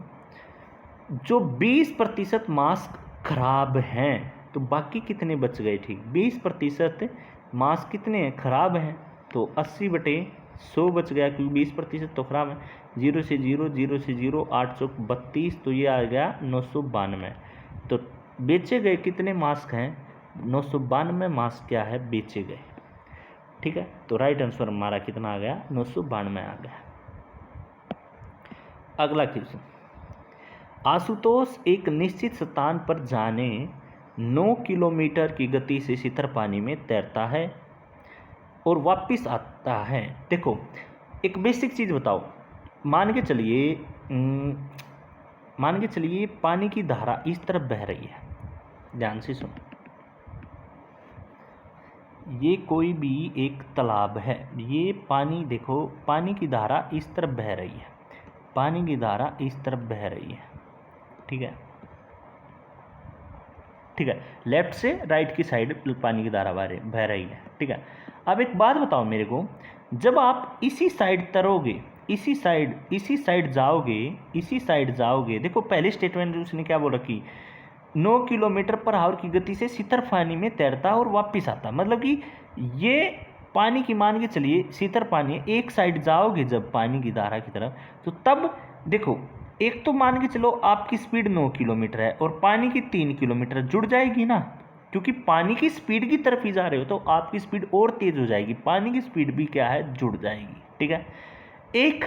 Speaker 1: जो 20% मास्क खराब हैं, तो बाकी कितने बच गए, ठीक 20% मास्क कितने हैं खराब हैं, तो 80/100 बच गया, क्योंकि 20% तो खराब है। 0 से 0, 0 से 0, 8 चौक 32, तो ये आ गया 992। तो बेचे गए कितने मास्क हैं, 992 मास्क क्या है बेचे गए, ठीक है। तो राइट आंसर हमारा कितना आ गया 992 आ गया। अगला क्वेश्चन, आशुतोष एक निश्चित स्थान पर जाने 9 किलोमीटर की गति से शीतल पानी में तैरता है और वापस आता है। देखो एक बेसिक चीज़ बताओ, मान के चलिए पानी की धारा इस तरफ बह रही है, ध्यान से सुनो, ये कोई भी एक तालाब है, ये पानी देखो, पानी की धारा इस तरफ बह रही है, पानी की धारा इस तरफ बह रही है, ठीक है, ठीक है, लेफ्ट से राइट की साइड पानी की धारा बह रही है, ठीक है। अब एक बात बताओ मेरे को, जब आप इसी साइड तरोगे, इसी साइड जाओगे, देखो पहले स्टेटमेंट उसने क्या बोल रखी, 9 किलोमीटर पर आवर की गति से शीतल पानी में तैरता और वापस आता, मतलब कि ये पानी की, मान के चलिए शीतल पानी, एक साइड जाओगे जब पानी की धारा की तरफ, तो तब देखो एक तो मान के चलो आपकी स्पीड 9 किलोमीटर है और पानी की 3 किलोमीटर जुड़ जाएगी ना, क्योंकि पानी की स्पीड की तरफ ही जा रहे हो तो आपकी स्पीड और तेज हो जाएगी, पानी की स्पीड भी क्या है जुड़ जाएगी, ठीक है। एक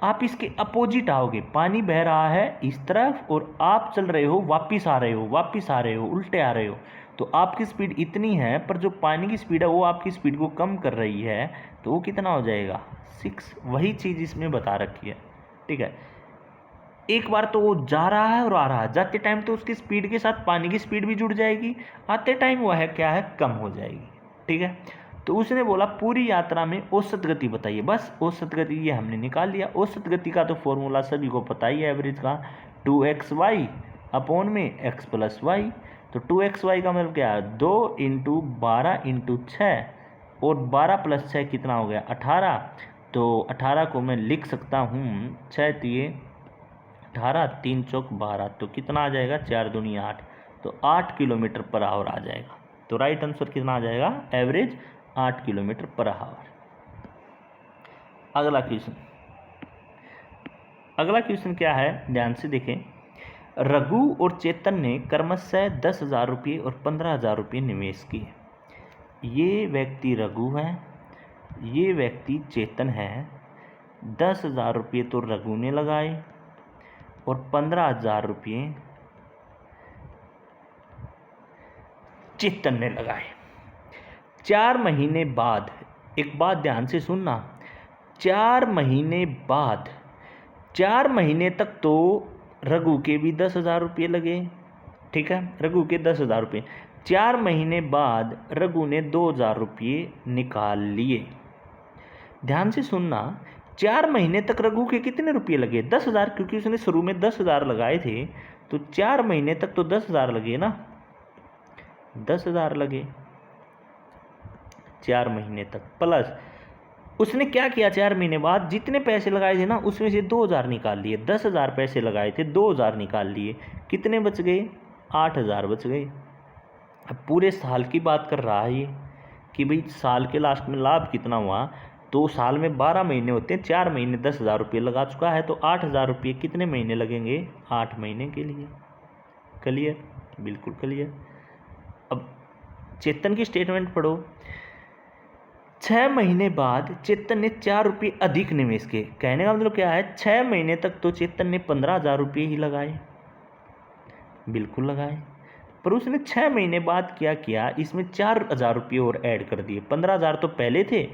Speaker 1: आप इसके अपोजिट आओगे, पानी बह रहा है इस तरफ और आप चल रहे हो वापस आ रहे हो, उल्टे आ रहे हो, तो आपकी स्पीड इतनी है, पर जो पानी की स्पीड है वो आपकी स्पीड को कम कर रही है, तो वो कितना हो जाएगा 6। वही चीज़ इसमें बता रखी है, ठीक है। एक बार तो वो जा रहा है और आ रहा है, जाते टाइम तो उसकी स्पीड के साथ पानी की स्पीड भी जुड़ जाएगी, आते टाइम वह है क्या है कम हो जाएगी, ठीक है। तो उसने बोला पूरी यात्रा में औसत गति बताइए, बस औसत गति ये हमने निकाल लिया। औसत गति का तो फॉर्मूला सभी को पता ही है, एवरेज का 2xy अपॉन में x + y, तो 2xy का मतलब क्या है 2 × 12 × 6 और 12 + 6 कितना हो गया 18, तो 18 को मैं लिख सकता हूँ 6 × 18, 3 चौक 12, तो कितना आ जाएगा 4 दूनी 8, तो 8 किलोमीटर पर आवर आ जाएगा। तो राइट आंसर कितना आ जाएगा, एवरेज 8 किलोमीटर पर आवर। अगला क्वेश्चन क्या है, ध्यान से देखें। रघु और चेतन ने क्रमशः 10,000 रुपये और 15,000 रुपये निवेश किए। ये व्यक्ति रघु है, ये व्यक्ति चेतन है। 10,000 रुपये तो रघु ने लगाए और 15,000 रुपये चेतन ने लगाए। 4 महीने बाद, एक बात ध्यान से सुनना, 4 महीने बाद, 4 महीने तक तो रघु के भी 10,000 रुपये लगे, ठीक है, रघु के 10,000 रुपये। 4 महीने बाद रघु ने 2,000 रुपये निकाल लिए। ध्यान से सुनना, 4 महीने तक रघु के कितने रुपये लगे? 10,000, क्योंकि उसने शुरू में 10,000 लगाए थे, तो 4 महीने तक तो 10,000 लगे ना, 10,000 लगे 4 महीने तक। प्लस उसने क्या किया, 4 महीने बाद जितने पैसे लगाए थे ना, उसमें से 2,000 निकाल लिए। 10,000 पैसे लगाए थे, 2,000 निकाल लिए, कितने बच गए? 8,000 बच गए। अब पूरे साल की बात कर रहा है ये कि भाई साल के लास्ट में लाभ कितना हुआ, तो साल में 12 महीने होते हैं, 4 महीने 10,000 रुपये लगा चुका है, तो 8,000 रुपये कितने महीने लगेंगे? 8 महीने के लिए। क्लियर? बिल्कुल क्लियर। अब चेतन की स्टेटमेंट पढ़ो। 6 महीने बाद चेतन ने 4 रुपये अधिक निवेश किए। कहने का मतलब क्या है, 6 महीने तक तो चेतन ने 15,000 रुपये ही लगाए, बिल्कुल लगाए, पर उसने 6 महीने बाद क्या किया, इसमें 4,000 रुपये और ऐड कर दिए। 15,000 तो पहले थे,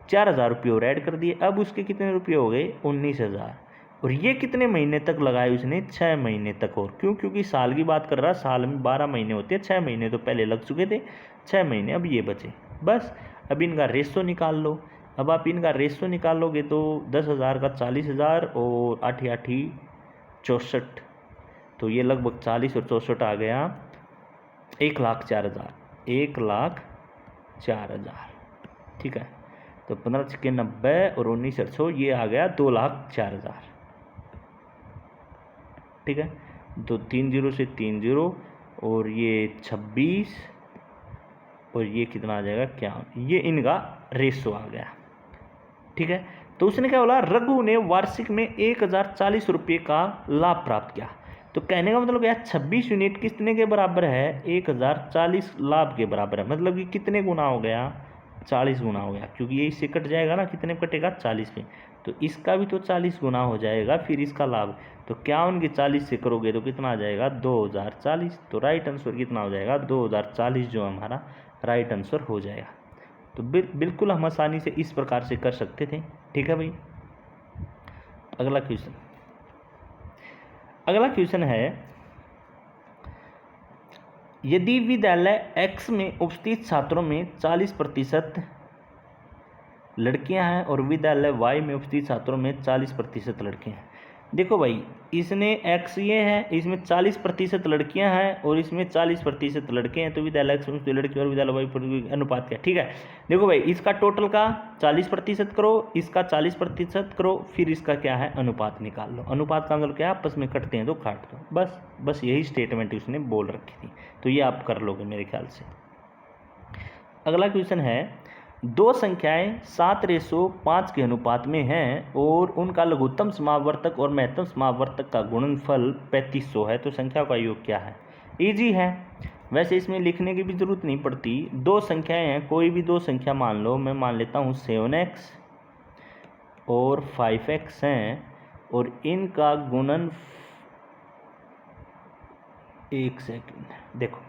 Speaker 1: 4,000 रुपये और ऐड कर दिए। अब उसके कितने रुपये हो गए? 19,000। और ये कितने महीने तक लगाए उसने? 6 महीने तक। और क्यों? क्योंकि साल की बात कर रहा, साल में 12 महीने होते हैं, 6 महीने तो पहले लग चुके थे, 6 महीने अब ये बचे। बस अब इनका रेशो निकाल लो। अब आप इनका रेशो निकालोगे तो 10,000 का 40,000 और 8 8 64, तो ये लगभग 40 और 64 आ गया 1,04,000, 1,04,000। ठीक है, तो 15 छक्के 90 और 19 800, ये आ गया 2,04,000। ठीक है, तो 3 0 से 3 0 और ये 26 और ये कितना आ जाएगा? क्या, ये इनका रेशो आ गया। ठीक है, तो उसने क्या बोला, रघु ने वार्षिक में 1,040 रुपये का लाभ प्राप्त किया। तो कहने का मतलब क्या, 26 यूनिट कितने के बराबर है? 1,040 लाभ के बराबर है। मतलब कि कितने गुना हो गया? 40 गुना हो गया, क्योंकि ये इससे कट जाएगा ना, कितने कटेगा? 40 में, तो इसका भी तो 40 गुना हो जाएगा फिर इसका लाभ। तो क्या उनकी 40 से करोगे तो कितना आ जाएगा? 2,040। तो राइट आंसर कितना हो जाएगा? 2,040 जो हमारा राइट आंसर हो जाएगा। तो बिल्कुल हम आसानी से इस प्रकार से कर सकते थे। ठीक है भाई, अगला क्वेश्चन। अगला क्वेश्चन है, यदि विद्यालय X में उपस्थित छात्रों में 40% लड़कियां हैं और विद्यालय Y में उपस्थित छात्रों में 40% लड़कियां हैं। देखो भाई, इसने X ये है, इसमें 40% लड़कियां हैं और इसमें 40% लड़के हैं, तो विद्यालय X में लड़की और विद्यालय Y पर अनुपात क्या? ठीक है, देखो भाई, इसका टोटल का 40% करो, इसका 40% करो, फिर इसका क्या है? अनुपात निकाल लो। अनुपात का मतलब क्या है? आपस में कटते हैं तो काट दो। बस यही स्टेटमेंट उसने बोल रखी थी, तो ये आप कर लोगे मेरे ख्याल से। अगला क्वेश्चन है, दो संख्याएं 7:5 के अनुपात में हैं और उनका लघुत्तम समावर्तक और महत्तम समावर्तक का गुणनफल 3500 है, तो संख्या का योग क्या है? इजी है, वैसे इसमें लिखने की भी जरूरत नहीं पड़ती। दो संख्याएं हैं, कोई भी दो संख्या मान लो, मैं मान लेता हूँ 7x और 5x हैं और इनका गुणन, एक सेकंड देखो,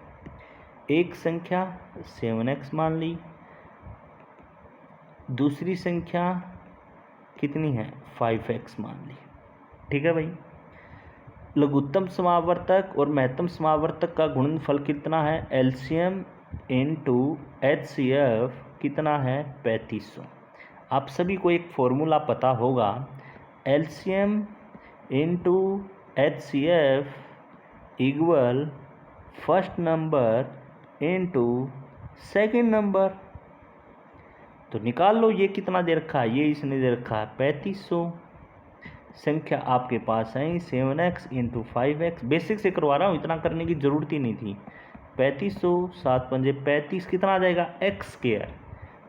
Speaker 1: एक संख्या 7x मान ली, दूसरी संख्या कितनी है? 5x मान ली। ठीक है भाई, लघुत्तम समावर्तक और महत्तम समावर्तक का गुणनफल कितना है? LCM इंटू HCF कितना है? 3500। आप सभी को एक फॉर्मूला पता होगा, LCM into HCF equal first number into second number. तो निकाल लो, ये कितना दे रखा है? ये इसने दे रखा है 3500। संख्या आपके पास है 7x इंटू 5x। बेसिक से करवा रहा हूँ, इतना करने की ज़रूरत ही नहीं थी। 3500, 7 पंजे 35, कितना आ जाएगा? x स्क्वायर,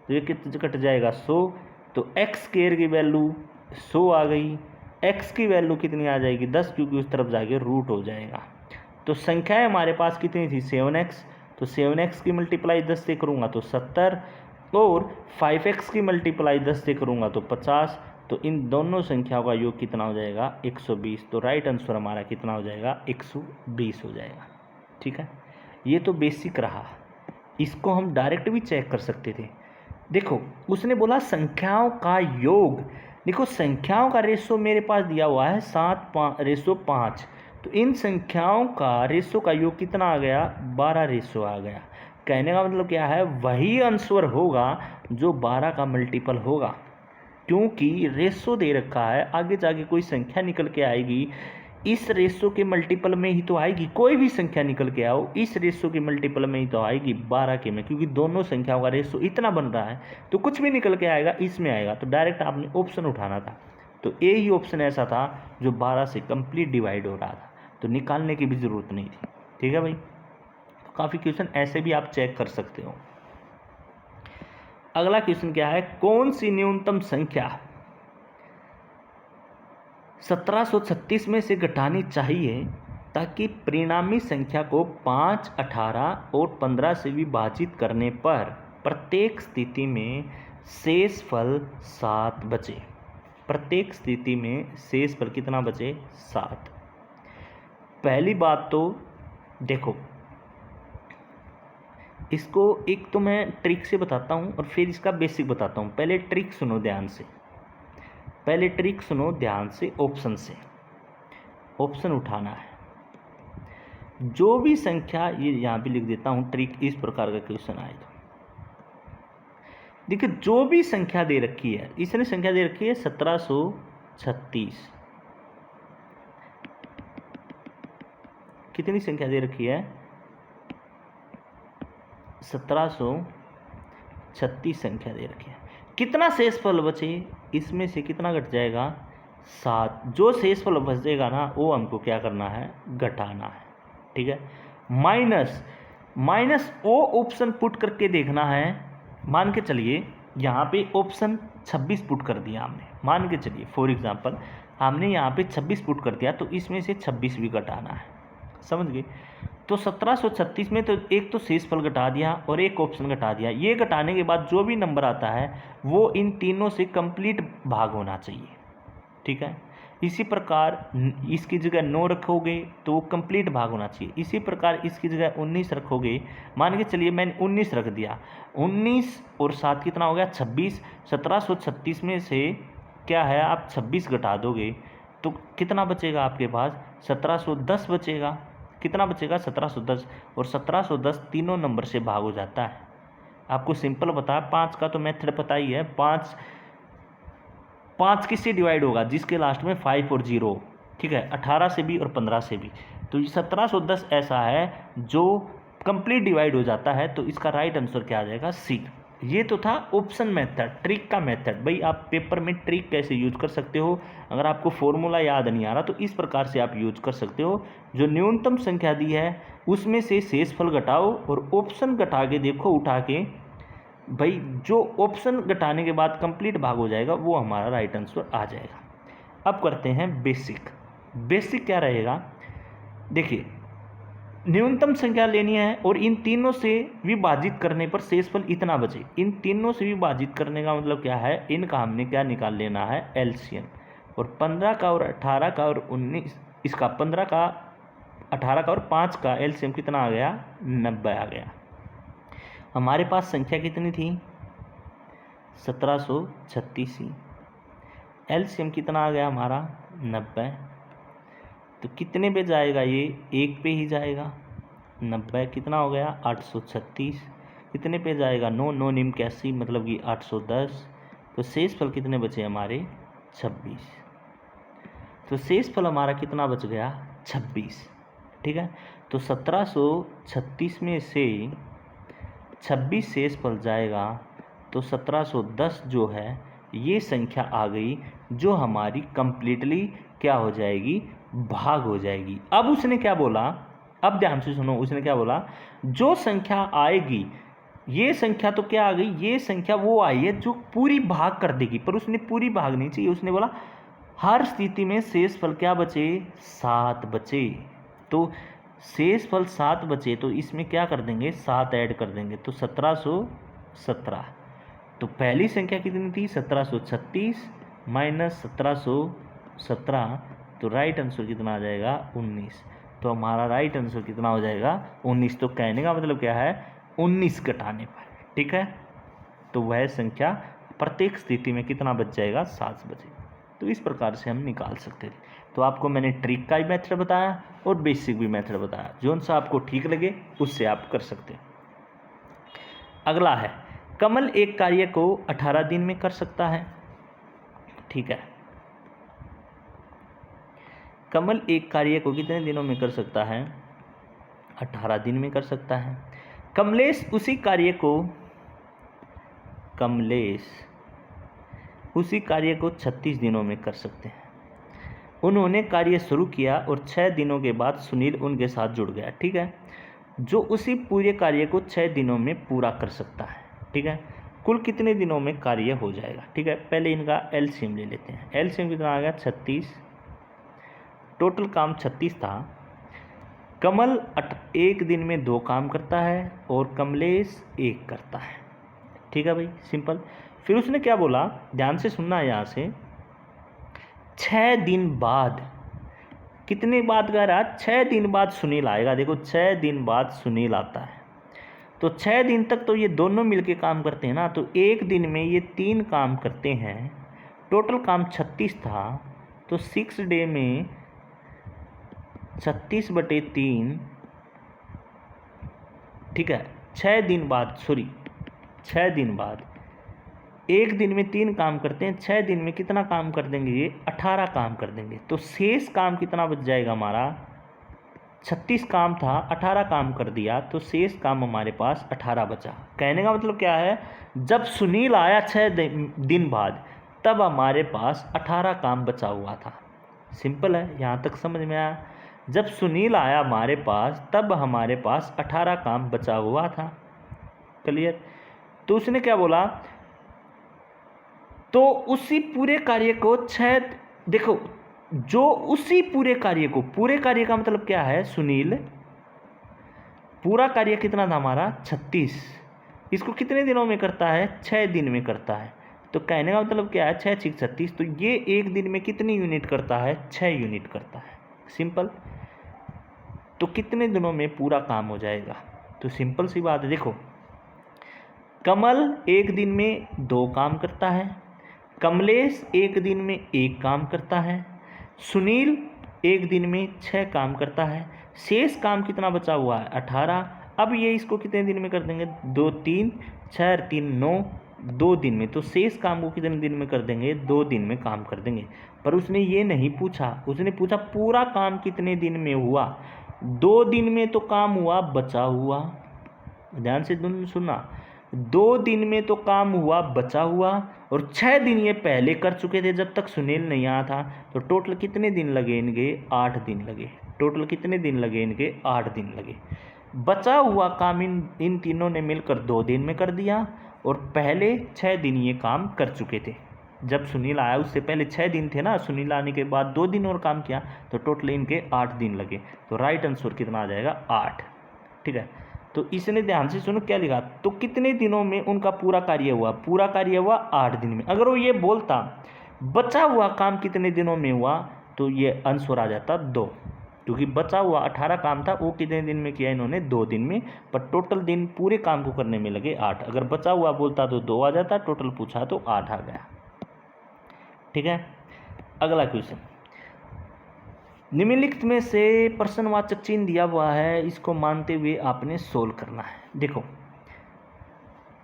Speaker 1: तो ये कितना कट जाएगा? 100। तो x स्क्वायर की वैल्यू 100 आ गई, x की वैल्यू कितनी आ जाएगी? 10, क्योंकि उस तरफ जाके रूट हो जाएगा। तो संख्याएँ हमारे पास कितनी थी? 7x, तो 7x की मल्टीप्लाई 10 से करूँगा तो 70 और 5x की मल्टीप्लाई 10 से करूँगा तो 50। तो इन दोनों संख्याओं का योग कितना हो जाएगा? 120। तो राइट आंसर हमारा कितना हो जाएगा? 120 हो जाएगा। ठीक है, ये तो बेसिक रहा, इसको हम डायरेक्ट भी चेक कर सकते थे। देखो, उसने बोला संख्याओं का योग। देखो, संख्याओं का रेशो मेरे पास दिया हुआ है 7:5, तो इन संख्याओं का रेशो का योग कितना आ गया? 12 रेशो आ गया। कहने का मतलब क्या है? वही आंसर होगा जो 12 का मल्टीपल होगा। क्योंकि रेशो दे रखा है, आगे जाके कोई संख्या निकल के आएगी, इस रेशो के मल्टीपल में ही तो आएगी। कोई भी संख्या निकल के आओ इस रेशो के मल्टीपल में ही तो आएगी 12 के में, क्योंकि दोनों संख्याओं का रेशो इतना बन रहा है तो कुछ भी निकल के आएगा इसमें आएगा। तो डायरेक्ट आपने ऑप्शन उठाना था, तो ए ही ऑप्शन ऐसा था जो 12 से कंप्लीट डिवाइड हो रहा था, तो निकालने की भी ज़रूरत नहीं थी। ठीक है भाई, तो काफ़ी क्वेश्चन ऐसे भी आप चेक कर सकते हो। अगला क्वेश्चन क्या है, कौन सी न्यूनतम संख्या 1736 में से घटानी चाहिए ताकि परिणामी संख्या को 5, 18 और 15 से विभाजित करने पर प्रत्येक स्थिति में शेषफल 7 बचे। प्रत्येक स्थिति में शेषफल कितना बचे? 7। पहली बात तो देखो, इसको एक तो मैं ट्रिक से बताता हूँ और फिर इसका बेसिक बताता हूँ। पहले ट्रिक सुनो ध्यान से, पहले ट्रिक सुनो ध्यान से। ऑप्शन से ऑप्शन उठाना है। जो भी संख्या, ये यहाँ पे लिख देता हूँ ट्रिक, इस प्रकार का क्वेश्चन आए तो देखिए, जो भी संख्या दे रखी है, इसने संख्या दे रखी है 1736। कितनी संख्या दे रखी है? 1736 संख्या दे रखी है। कितना शेषफल बचे? इसमें से कितना घट जाएगा? 7। जो शेषफल बचेगा ना वो हमको क्या करना है? घटाना है। ठीक है, माइनस वो ऑप्शन पुट करके देखना है। मान के चलिए यहाँ पे ऑप्शन 26 पुट कर दिया हमने, मान के चलिए फॉर एग्जांपल हमने यहाँ पे 26 पुट कर दिया, तो इसमें से 26 भी घटाना है। समझ गए? तो 1736 में तो एक तो शेषफल घटा दिया और एक ऑप्शन घटा दिया। ये घटाने के बाद जो भी नंबर आता है वो इन तीनों से कंप्लीट भाग होना चाहिए। ठीक है, इसी प्रकार इसकी जगह 9 रखोगे तो वो कंप्लीट भाग होना चाहिए। इसी प्रकार इसकी जगह 19 रखोगे, मान के चलिए मैंने 19 रख दिया, 19 और 7 कितना हो गया? 26। 1736 में से क्या है, आप 26 घटा दोगे तो कितना बचेगा आपके पास? 1710 बचेगा। कितना बचेगा? 1710। और 1710 तीनों नंबर से भाग हो जाता है। आपको सिंपल पता है, 5 का तो मेथड पता ही है। 5 किससे डिवाइड होगा? जिसके लास्ट में 5 और 0। ठीक है, 18 से भी और 15 से भी। तो 1710 ऐसा है जो कंप्लीट डिवाइड हो जाता है। तो इसका राइट आंसर क्या आ जाएगा? सी। ये तो था ऑप्शन मेथड, ट्रिक का मेथड। भाई आप पेपर में ट्रिक कैसे यूज कर सकते हो, अगर आपको फॉर्मूला याद नहीं आ रहा तो इस प्रकार से आप यूज कर सकते हो। जो न्यूनतम संख्या दी है उसमें से शेषफल घटाओ और ऑप्शन घटा के देखो उठा के, भाई जो ऑप्शन घटाने के बाद कंप्लीट भाग हो जाएगा वो हमारा राइट आंसर आ जाएगा। अब करते हैं बेसिक। बेसिक क्या रहेगा? देखिए, न्यूनतम संख्या लेनी है और इन तीनों से विभाजित करने पर शेषफल इतना बचे। इन तीनों से विभाजित करने का मतलब क्या है? इनका हमने क्या निकाल लेना है? एलसीएम। और 15 का और 18 का और 19, इसका 15 का 18 का और 5 का एलसीएम कितना आ गया? 90 आ गया। हमारे पास संख्या कितनी थी? 1736 ही। एलसीएम कितना आ गया हमारा? 90। तो कितने पे जाएगा ये? एक पे ही जाएगा। 90 कितना हो गया? 836। कितने पे जाएगा? 9 9 निम 81, मतलब कि 810। तो शेषफल कितने बचे हमारे? 26। तो शेषफल हमारा कितना बच गया? 26। ठीक है, तो 1736 में से 26 शेषफल जाएगा तो 1710 जो है ये संख्या आ गई जो हमारी कंप्लीटली क्या हो जाएगी? भाग हो जाएगी। अब उसने क्या बोला? अब ध्यान से सुनो, उसने क्या बोला? जो संख्या आएगी, ये संख्या तो क्या आ गई? ये संख्या वो आई है जो पूरी भाग कर देगी, पर उसने पूरी भाग नहीं चाहिए। उसने बोला हर स्थिति में शेषफल क्या बचे? 7 बचे। तो शेषफल 7 बचे तो इसमें क्या कर देंगे? 7 ऐड कर देंगे, तो 1717। तो पहली संख्या कितनी थी? 1736 माइनस 1717, तो राइट आंसर कितना आ जाएगा? 19। तो हमारा राइट आंसर कितना हो जाएगा? 19। तो कहने का मतलब क्या है? 19 घटाने पर। ठीक है, तो वह संख्या प्रत्येक स्थिति में कितना बच जाएगा? 7 बचेगा। तो इस प्रकार से हम निकाल सकते थे। तो आपको मैंने ट्रिक का भी मेथड बताया और बेसिक भी मेथड बताया, जो सा आपको ठीक लगे उससे आप कर सकते हैं। अगला है, कमल एक कार्य को 18 दिन में कर सकता है। ठीक है। कमल एक कार्य को कितने दिनों में कर सकता है? 18 दिन में कर सकता है। कमलेश उसी कार्य को 36 दिनों में कर सकते हैं। उन्होंने कार्य शुरू किया और 6 दिनों के बाद सुनील उनके साथ जुड़ गया। ठीक है, जो उसी पूरे कार्य को 6 दिनों में पूरा कर सकता है। ठीक है, कुल कितने दिनों में कार्य हो जाएगा? ठीक है, पहले इनका एलसीएम ले लेते हैं। एलसीएम कितना आ गया? 36। टोटल काम 36 था। कमल एक दिन में 2 काम करता है और कमलेश 1 करता है। ठीक है भाई, सिंपल। फिर उसने क्या बोला, ध्यान से सुनना यहाँ से। 6 दिन बाद, कितने बाद कह रहा? 6 दिन बाद सुनील आएगा। देखो 6 दिन बाद सुनील आता है, तो 6 दिन तक तो ये दोनों मिलके काम करते हैं ना, तो एक दिन में ये 3 काम करते हैं। टोटल काम 36 था, तो 6 डे में 36/3। ठीक है, 6 दिन बाद, 6 दिन बाद, एक दिन में 3 काम करते हैं, 6 दिन में कितना काम कर देंगे? ये 18 काम कर देंगे। तो शेष काम कितना बच जाएगा हमारा? 36 काम था, 18 काम कर दिया, तो शेष काम हमारे पास 18 बचा। कहने का मतलब क्या है, जब सुनील आया 6 दिन बाद, तब हमारे पास 18 काम बचा हुआ था। सिंपल है, यहाँ तक समझ में आया? जब सुनील आया हमारे पास, तब हमारे पास 18 काम बचा हुआ था। क्लियर? तो उसने क्या बोला, तो उसी पूरे कार्य को 6, देखो जो उसी पूरे कार्य का मतलब क्या है? सुनील पूरा कार्य कितना था हमारा? 36। इसको कितने दिनों में करता है? 6 दिन में करता है। तो कहने का मतलब क्या है? 6 × 36, तो ये एक दिन में कितनी यूनिट करता है? 6 यूनिट करता है। सिंपल। तो कितने दिनों में पूरा काम हो जाएगा? तो सिंपल सी बात है, देखो कमल एक दिन में 2 काम करता है, कमलेश एक दिन में 1 काम करता है, सुनील एक दिन में 6 काम करता है। शेष काम कितना बचा हुआ है? 18। अब ये इसको कितने दिन में कर देंगे? 2 3 6 3 9, 2 दिन में। तो शेष काम को कितने दिन में कर देंगे? 2 दिन में काम कर देंगे। पर उसने ये नहीं पूछा, उसने पूछा पूरा काम कितने दिन में हुआ। 2 दिन में तो काम हुआ बचा हुआ, ध्यान से सुनना, 2 दिन में तो काम हुआ बचा हुआ, और 6 दिन ये पहले कर चुके थे जब तक सुनील नहीं आया था। तो टोटल कितने दिन लगे इनके? 8 दिन लगे। टोटल कितने दिन लगे इनके? 8 दिन लगे। बचा हुआ काम इन तीनों ने मिलकर 2 दिन में कर दिया, और पहले 6 दिन ये काम कर चुके थे। जब सुनील आया उससे पहले 6 दिन थे ना, सुनील आने के बाद 2 दिन और काम किया, तो टोटल इनके 8 दिन लगे। तो राइट आंसर कितना आ जाएगा? 8। ठीक है, तो इसने ध्यान से सुनो क्या लिखा, तो कितने दिनों में उनका पूरा कार्य हुआ? पूरा कार्य हुआ 8 दिन में। अगर वो ये बोलता बचा हुआ काम कितने दिनों में हुआ, तो ये आंसर आ जाता 2, क्योंकि बचा हुआ 18 काम था, वो कितने दिन में किया इन्होंने? 2 दिन में। पर टोटल दिन पूरे काम को करने में लगे 8। अगर बचा हुआ बोलता तो 2 आ जाता, टोटल पूछा तो 8 आ गया। ठीक है, अगला क्वेश्चन, निम्नलिखित में से प्रश्नवाचक चिन्ह दिया हुआ है, इसको मानते हुए आपने सोल्व करना है। देखो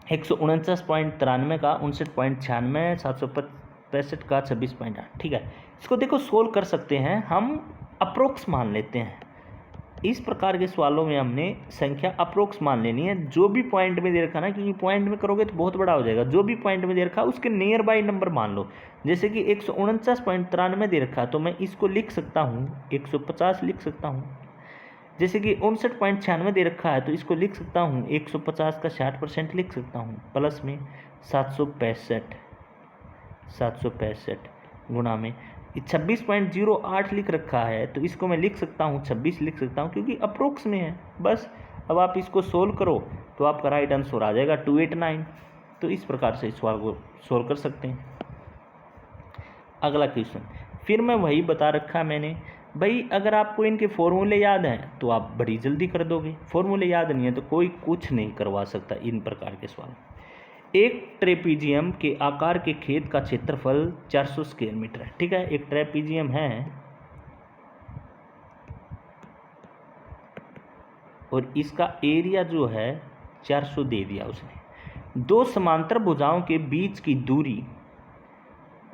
Speaker 1: 149.93 का 59.96, 765 का 26.8। ठीक है, इसको देखो सोल्व कर सकते हैं हम, अप्रोक्स मान लेते हैं। इस प्रकार के सवालों में हमने संख्या अप्रोक्स मान लेनी है। जो भी पॉइंट में दे रखा ना, क्योंकि पॉइंट में करोगे तो बहुत बड़ा हो जाएगा, जो भी पॉइंट में दे रखा उसके नियर बाई नंबर मान लो। जैसे कि 149.93 दे रखा, तो मैं इसको लिख सकता हूँ 150 लिख सकता हूँ। जैसे कि 59.96 दे रखा है, तो इसको लिख सकता हूँ 150 का 60% लिख सकता हूँ, प्लस में 765 गुणा में 26.08 लिख रखा है, तो इसको मैं लिख सकता हूँ 26 लिख सकता हूँ, क्योंकि अप्रोक्स में है बस। अब आप इसको सोल्व करो तो आपका राइट आंसर आ जाएगा 289। तो इस प्रकार से इस सवाल को सोल्व कर सकते हैं। अगला क्वेश्चन, फिर मैं वही बता रखा मैंने भाई, अगर आपको इनके फॉर्मूले याद हैं तो आप बड़ी जल्दी कर दोगे, फॉर्मूले याद नहीं है तो कोई कुछ नहीं करवा सकता इन प्रकार के सवाल। एक ट्रेपीजियम के आकार के खेत का क्षेत्रफल 400 स्क्वायर मीटर है। ठीक है, एक ट्रेपीजियम है और इसका एरिया जो है 400 दे दिया उसने। 2 समांतर भुजाओं के बीच की दूरी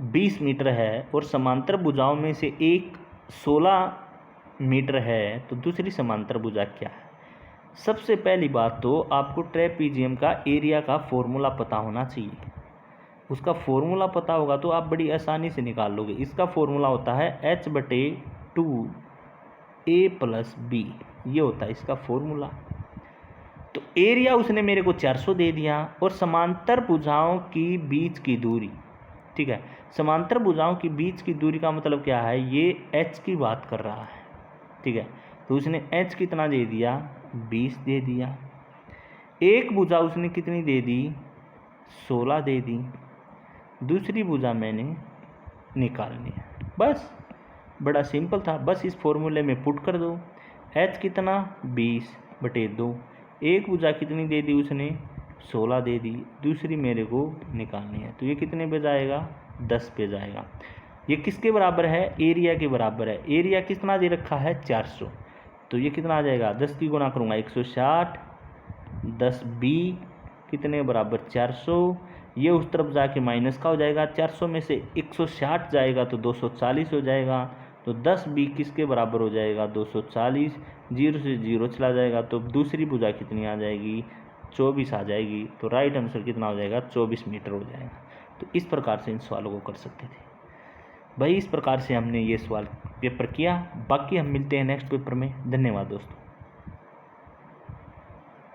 Speaker 1: 20 मीटर है और समांतर भुजाओं में से एक 16 मीटर है, तो दूसरी समांतर भुजा क्या है? सबसे पहली बात तो आपको ट्रेपीजियम का एरिया का फॉर्मूला पता होना चाहिए। उसका फॉर्मूला पता होगा तो आप बड़ी आसानी से निकाल लोगे। इसका फॉर्मूला होता है H/2A+B, ये होता है इसका फॉर्मूला। तो एरिया उसने मेरे को 400 दे दिया और समांतर भुजाओं की बीच की दूरी, ठीक है, समांतर भुजाओं की बीच की दूरी का मतलब क्या है, ये h की बात कर रहा है, ठीक है। तो उसने h कितना दे दिया, 20 दे दिया। एक भुजा उसने कितनी दे दी, 16 दे दी। दूसरी भुजा मैंने निकालनी है, बस बड़ा सिंपल था। बस इस फॉर्मूले में पुट कर दो। h कितना, 20/2। एक भुजा कितनी दे दी उसने, 16 दे दी। दूसरी मेरे को निकालनी है, तो ये कितने पे जाएगा, 10 पे जाएगा। ये किसके बराबर है, एरिया के बराबर है। एरिया कितना दे रखा है, 400। तो ये कितना आ जाएगा, 10 की गुना करूँगा 160, 10b कितने बराबर 400। ये उस तरफ जाके माइनस का हो जाएगा, 400 में से 160 जाएगा तो 240 हो जाएगा। तो 10b किसके बराबर हो जाएगा, 240। 0 से 0 चला जाएगा तो दूसरी भुजा कितनी आ जाएगी, 24 आ जाएगी। तो राइट आंसर कितना हो जाएगा, 24 मीटर हो जाएगा। तो इस प्रकार से इन सवालों को कर सकते थे भाई। इस प्रकार से हमने ये सवाल पेपर किया। बाकी हम मिलते हैं नेक्स्ट पेपर में। धन्यवाद दोस्तों।